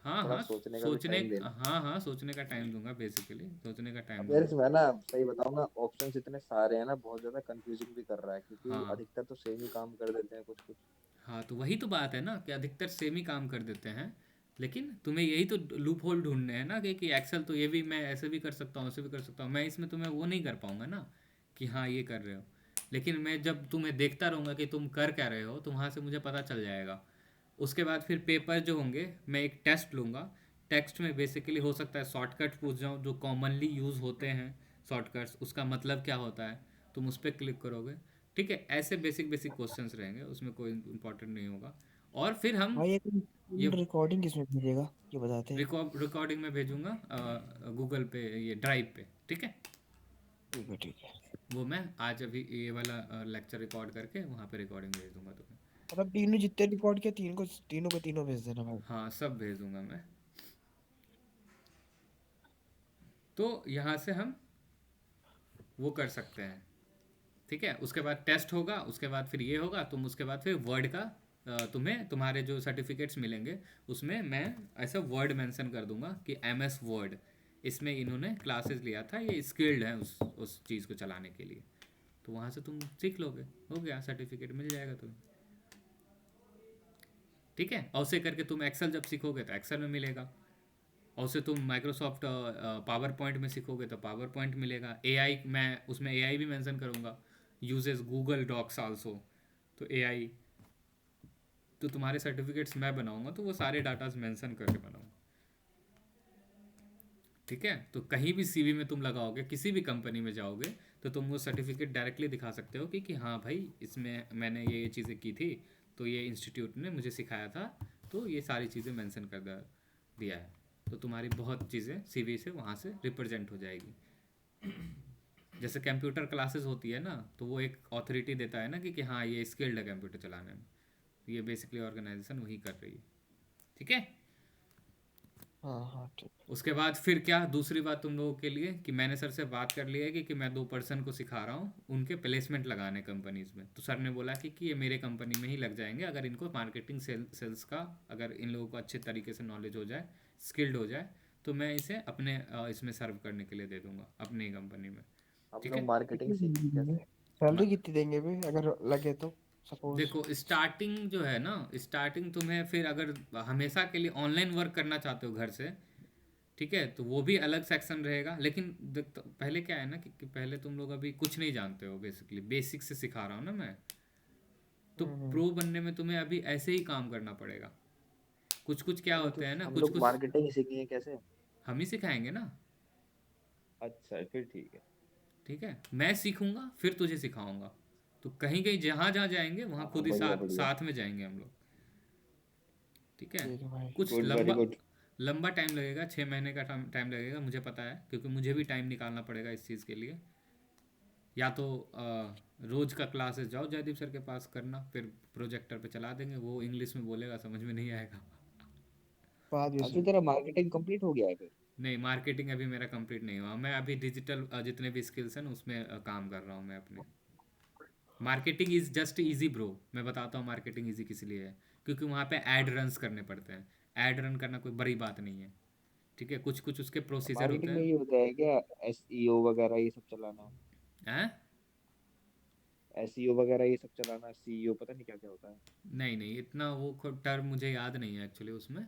हाँ थोड़ा हाँ, सोचने का भी टाइम देना। हाँ हाँ, सोचने का टाइम दूंगा, बेसिकली सोचने का टाइम अब यार दूंगा। इसमें ना सही बताऊँ ना, ऑप्शंस इतने सारे हैं ना, बहुत ज्यादा कंफ्यूजिंग भी कर रहा है, क्योंकि हाँ अधिकतर तो सेम ही काम कर देते हैं कुछ कुछ। हाँ, तो वही तो बात है ना कि अधिकतर सेम ही काम कर देते हैं, लेकिन तुम्हें यही तो लूप होल ढूंढने हैं ना कि एक्सेल तो ये भी मैं ऐसे भी कर सकता हूँ, ऐसे भी कर सकता हूँ, मैं इसमें तुम्हें वो नहीं कर पाऊंगा ना कि हाँ ये कर रहे हो। लेकिन मैं जब तुम्हें देखता रहूँगा कि तुम कर क्या रहे हो, तो वहाँ से मुझे पता चल जाएगा। उसके बाद फिर पेपर जो होंगे, मैं एक टेस्ट लूँगा, टेक्स्ट में बेसिकली हो सकता है शॉर्टकट पूछ जाऊँ जो कॉमनली यूज़ होते हैं, शॉर्टकट्स उसका मतलब क्या होता है, तुम उस पर क्लिक करोगे। ठीक है, ऐसे बेसिक बेसिक क्वेश्चंस रहेंगे, उसमें कोई इंपॉर्टेंट नहीं होगा। और फिर हम भाई ये ये रिकॉर्डिंग किसमें भेजेगा ये बताते हैं। रिकॉर्डिंग में भेजूंगा गूगल पे, ये ड्राइव पे। ठीक है, ठीक है ठीक है। वो मैं आज अभी ये वाला लेक्चर रिकॉर्ड करके वहाँ पे रिकॉर्डिंग भेज दूंगा तुम्हें। मतलब तीनों जितने रिकॉर्ड किया तीनों को तीनों भेज देना भाई। हाँ सब भेज दूंगा मैं। तो यहाँ से हम वो कर सकते हैं। ठीक है, उसके बाद टेस्ट होगा, उसके बाद फिर ये होगा, तुम उसके बाद फिर वर्ड का तुम्हें तुम्हारे जो सर्टिफिकेट्स मिलेंगे उसमें मैं ऐसा वर्ड मेंशन कर दूंगा कि MS वर्ड, इसमें इन्होंने क्लासेस लिया था, ये स्किल्ड है उस चीज़ को चलाने के लिए, तो वहाँ से तुम सीख लोगे, हो गया, सर्टिफिकेट मिल जाएगा तुम्हें। ठीक है, और उसे करके तुम एक्सेल जब सीखोगे तो एक्सेल में मिलेगा, और उसे तुम माइक्रोसॉफ्ट पावर पॉइंट में सीखोगे तो पावर पॉइंट मिलेगा। AI मैं उसमें AI भी मेंशन करूँगा, यूजेस गूगल डॉक्स आल्सो, तो AI, तो तुम्हारे सर्टिफिकेट्स मैं बनाऊंगा तो वो सारे डाटाज मेंशन करके बनाऊंगा। ठीक है, तो कहीं भी CV में तुम लगाओगे, किसी भी कंपनी में जाओगे, तो तुम वो सर्टिफिकेट डायरेक्टली दिखा सकते हो कि हाँ भाई इसमें मैंने ये चीज़ें की थी, तो ये इंस्टीट्यूट ने मुझे सिखाया था, तो ये सारी चीज़ें मेंशन कर दिया है, तो तुम्हारी बहुत चीज़ें CV से वहाँ से रिप्रेजेंट हो जाएगी। जैसे कंप्यूटर क्लासेस होती है ना, तो वो एक ऑथोरिटी देता है ना कि हाँ ये स्किल्ड है कंप्यूटर चलाने में, ये बेसिकली ऑर्गेनाइजेशन वही कर रही है। ठीक है, हाँ हाँ ठीक। उसके बाद फिर क्या, दूसरी बात तुम लोगों के लिए कि मैंने सर से बात कर ली है कि मैं 2 पर्सन को सिखा रहा हूँ उनके प्लेसमेंट लगाने कंपनीज में, तो सर ने बोला कि ये मेरे कंपनी में ही लग जाएंगे अगर इनको मार्केटिंग सेल्स का, अगर इन लोगों को अच्छे तरीके से नॉलेज हो जाए, स्किल्ड हो जाए, तो मैं इसे अपने इसमें सर्व करने के लिए दे दूंगा अपनी कंपनी में। हम ठीक लोग है, मार्केटिंग सीखें कैसे? सैलरी कितनी देंगे भी अगर लगे तो। सपोज। देखो स्टार्टिंग जो है ना, स्टार्टिंग तुम्हें फिर अगर हमेशा के लिए ऑनलाइन वर्क करना चाहते हो घर से, ठीक है, तो वो भी अलग सेक्शन रहेगा। लेकिन पहले क्या है ना कि पहले तुम लोग अभी कुछ नहीं जानते हो, बेसिकली बेसिक से सिखा रहा हूँ ना मैं। तो प्रो बनने में तुम्हें अभी ऐसे ही काम करना पड़ेगा। कुछ कुछ क्या तो होते मतलब हैं ना, हम कुछ लोग कुछ मार्केटिंग सीखेंगे कैसे? हम ही सिखाएंगे ना। अच्छा फिर ठीक है। ठीक है, मैं सीखूंगा फिर तुझे सिखाऊंगा। तो कहीं कहीं जहाँ जहाँ जाएंगे वहाँ हाँ हाँ खुद ही बढ़िया साथ बढ़िया। साथ में जाएंगे हम लोग। ठीक है। ठीक है भाई। कुछ गुड वेरी लंबा गुड। लंबा टाइम लगेगा, 6 महीने का टाइम लगेगा, मुझे पता है, क्योंकि मुझे भी टाइम निकालना पड़ेगा इस चीज़ के लिए। या तो रोज़ का क्लासेस जाओ जयदीप सर के पास करना, फिर प्रोजेक्टर पे चला देंगे, वो इंग्लिश में बोलेगा, समझ में नहीं आएगा। बात भी अच्छा सही। तेरा मार्केटिंग कंप्लीट हो गया है फिर? नहीं, मार्केटिंग अभी मेरा कंप्लीट नहीं हुआ। मैं अभी डिजिटल जितने भी स्किल्स हैं ना, उसमें काम कर रहा हूँ मैं अपने। Marketing is just easy bro. मैं बताता हूँ मार्केटिंग इजी किस लिए है। क्योंकि वहाँ पे ऐड रन्स करने पड़ते हैं। ऐड रन करना कोई बड़ी बात नहीं है। ठीक है, कुछ कुछ उसके प्रोसीजर होते मार्केटिंग में हैं। ये होता है क्या, एसईओ वगैरह ये सब चलाना? हैं? एसईओ वगैरह ये सब चलाना, सीईओ पता नहीं क्या क्या होता है। नहीं नहीं, इतना वो टर्म मुझे याद नहीं है एक्चुअली उसमें।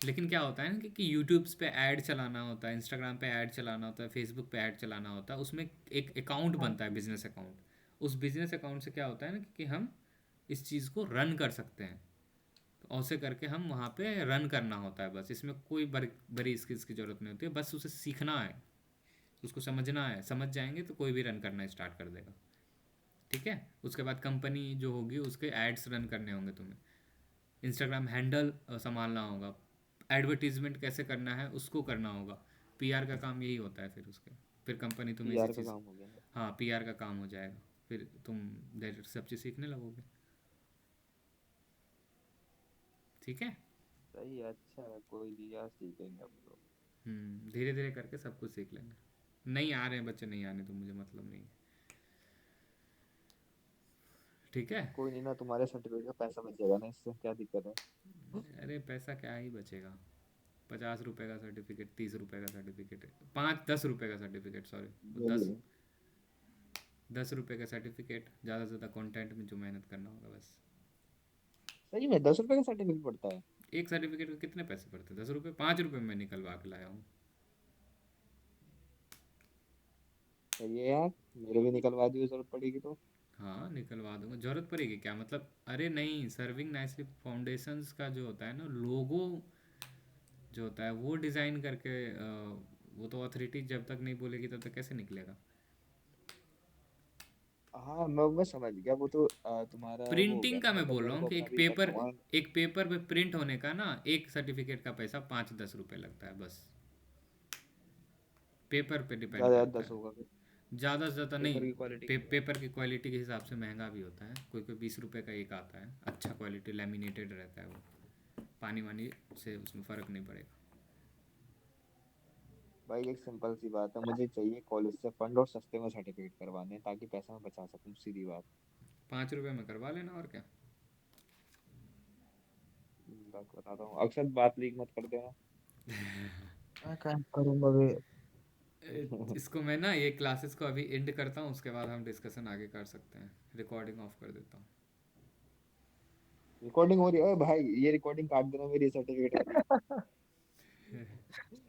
लेकिन क्या होता है ना कि यूट्यूब्स पे ऐड चलाना होता है, इंस्टाग्राम पे ऐड चलाना होता है, फेसबुक पे ऐड चलाना होता है। उसमें एक अकाउंट बनता है, बिजनेस अकाउंट। उस बिजनेस अकाउंट से क्या होता है ना कि हम इस चीज़ को रन कर सकते हैं। तो ऐसे करके हम वहाँ पे रन करना होता है बस। इसमें कोई बड़ी स्किल्स की ज़रूरत नहीं होती है, बस उसे सीखना है, उसको समझना है। समझ जाएंगे तो कोई भी रन करना स्टार्ट कर देगा। ठीक है। उसके बाद कंपनी जो होगी उसके एड्स रन करने होंगे तुम्हें। इंस्टाग्राम हैंडल संभालना होगा। एडवर्टीजमेंट कैसे करना है उसको करना होगा। पीआर का काम यही होता है फिर उसके। फिर कंपनी तुम्हें इसी पीआर का चीज़। काम हो गया ना। हाँ, पीआर का काम हो जाएगा। फिर तुम सब चीज़ सीखने लगोगे। ठीक है। सही है, अच्छा है, कोई नहीं यार, सीखेंगे अब तो। धीरे धीरे करके सब कुछ सीख लेंगे। नहीं आ रहे हैं बच्चे, नहीं आने तो मुझे मतलब नहीं है। ठीक है। कोई नहीं ना, तुम्हारे सर्टिफिकेट का पैसा बचेगा ना, इससे क्या दिक्कत है? अरे पैसा क्या ही बचेगा। 50 रुपये का सर्टिफिकेट, 30 रुपये का सर्टिफिकेट, 5-10 रुपये का सर्टिफिकेट, सॉरी, बोलो। 10 10 रुपये का सर्टिफिकेट, ज़्यादा से ज़्यादा कंटेंट में जो मेहनत करना होगा बस। सही में 10 रुपए का सर्टिफिकेट पड़ता है? एक सर्टिफिकेट के कितने पैसे पड़ते हैं? 10 रुपये, 5 रुपये में निकलवा के लाया हूँ। सही है यार, मेरे भी निकलवा दियो जरूरत पड़ेगी तो। हाँ निकलवा दूंगा, जरूरत पड़ेगी क्या मतलब? अरे नहीं, सर्विंग नाइसली फाउंडेशंस का जो होता है ना लोगो, जो होता है वो डिज़ाइन करके वो तो अथॉरिटी जब तक नहीं बोलेगी तब तक कैसे निकलेगा? हाँ मैं समझ गया, वो तो तुम्हारा वो हो गया प्रिंटिंग ना, का मैं मतलब बोल रहा मेरे हूँ को कि अपना एक भी पेपर, भगवान। एक पेपर पे प्रिंट होने का ना एक सर्टिफिकेट का पैसा 5-10 रुपये लगता है बस। पेपर पे डिपेंड ज्यादा करता 10 है। होगा फिर। ज़्यादा से ज़्यादा नहीं। पेपर की क्वालिटी कैसी है? पेपर की क्वालिटी के हिसाब से महंगा भी होता है। कोई कोई 20 रुपये का एक आता है, अच्छा क्वालिटी लेमिनेटेड रहता है वो। पानी वानी से उसमें फ़र्क नहीं पड़ेगा। भाई एक सिंपल सी बात है, मुझे चाहिए कॉलेज से फंड और सस्ते में सर्टिफिकेट करवाने हैं, ताकि पैसा मैं बचा सकूं, सीधी बात। 5 रुपये में करवा लेना, और क्या। बात बताता हूँ, अक्सर बात लीक मत कर देना। मैं क्या करूंगा वे। इसको मैं ना ये क्लासेस को अभी एंड करता हूँ, उसके बाद हम डिस्कशन आगे कर सकते हैं। रिकॉर्डिंग ऑफ कर देता हूँ। रिकॉर्डिंग हो रही है? ओए भाई ये रिकॉर्डिंग काट देना, मेरी सर्टिफिकेट।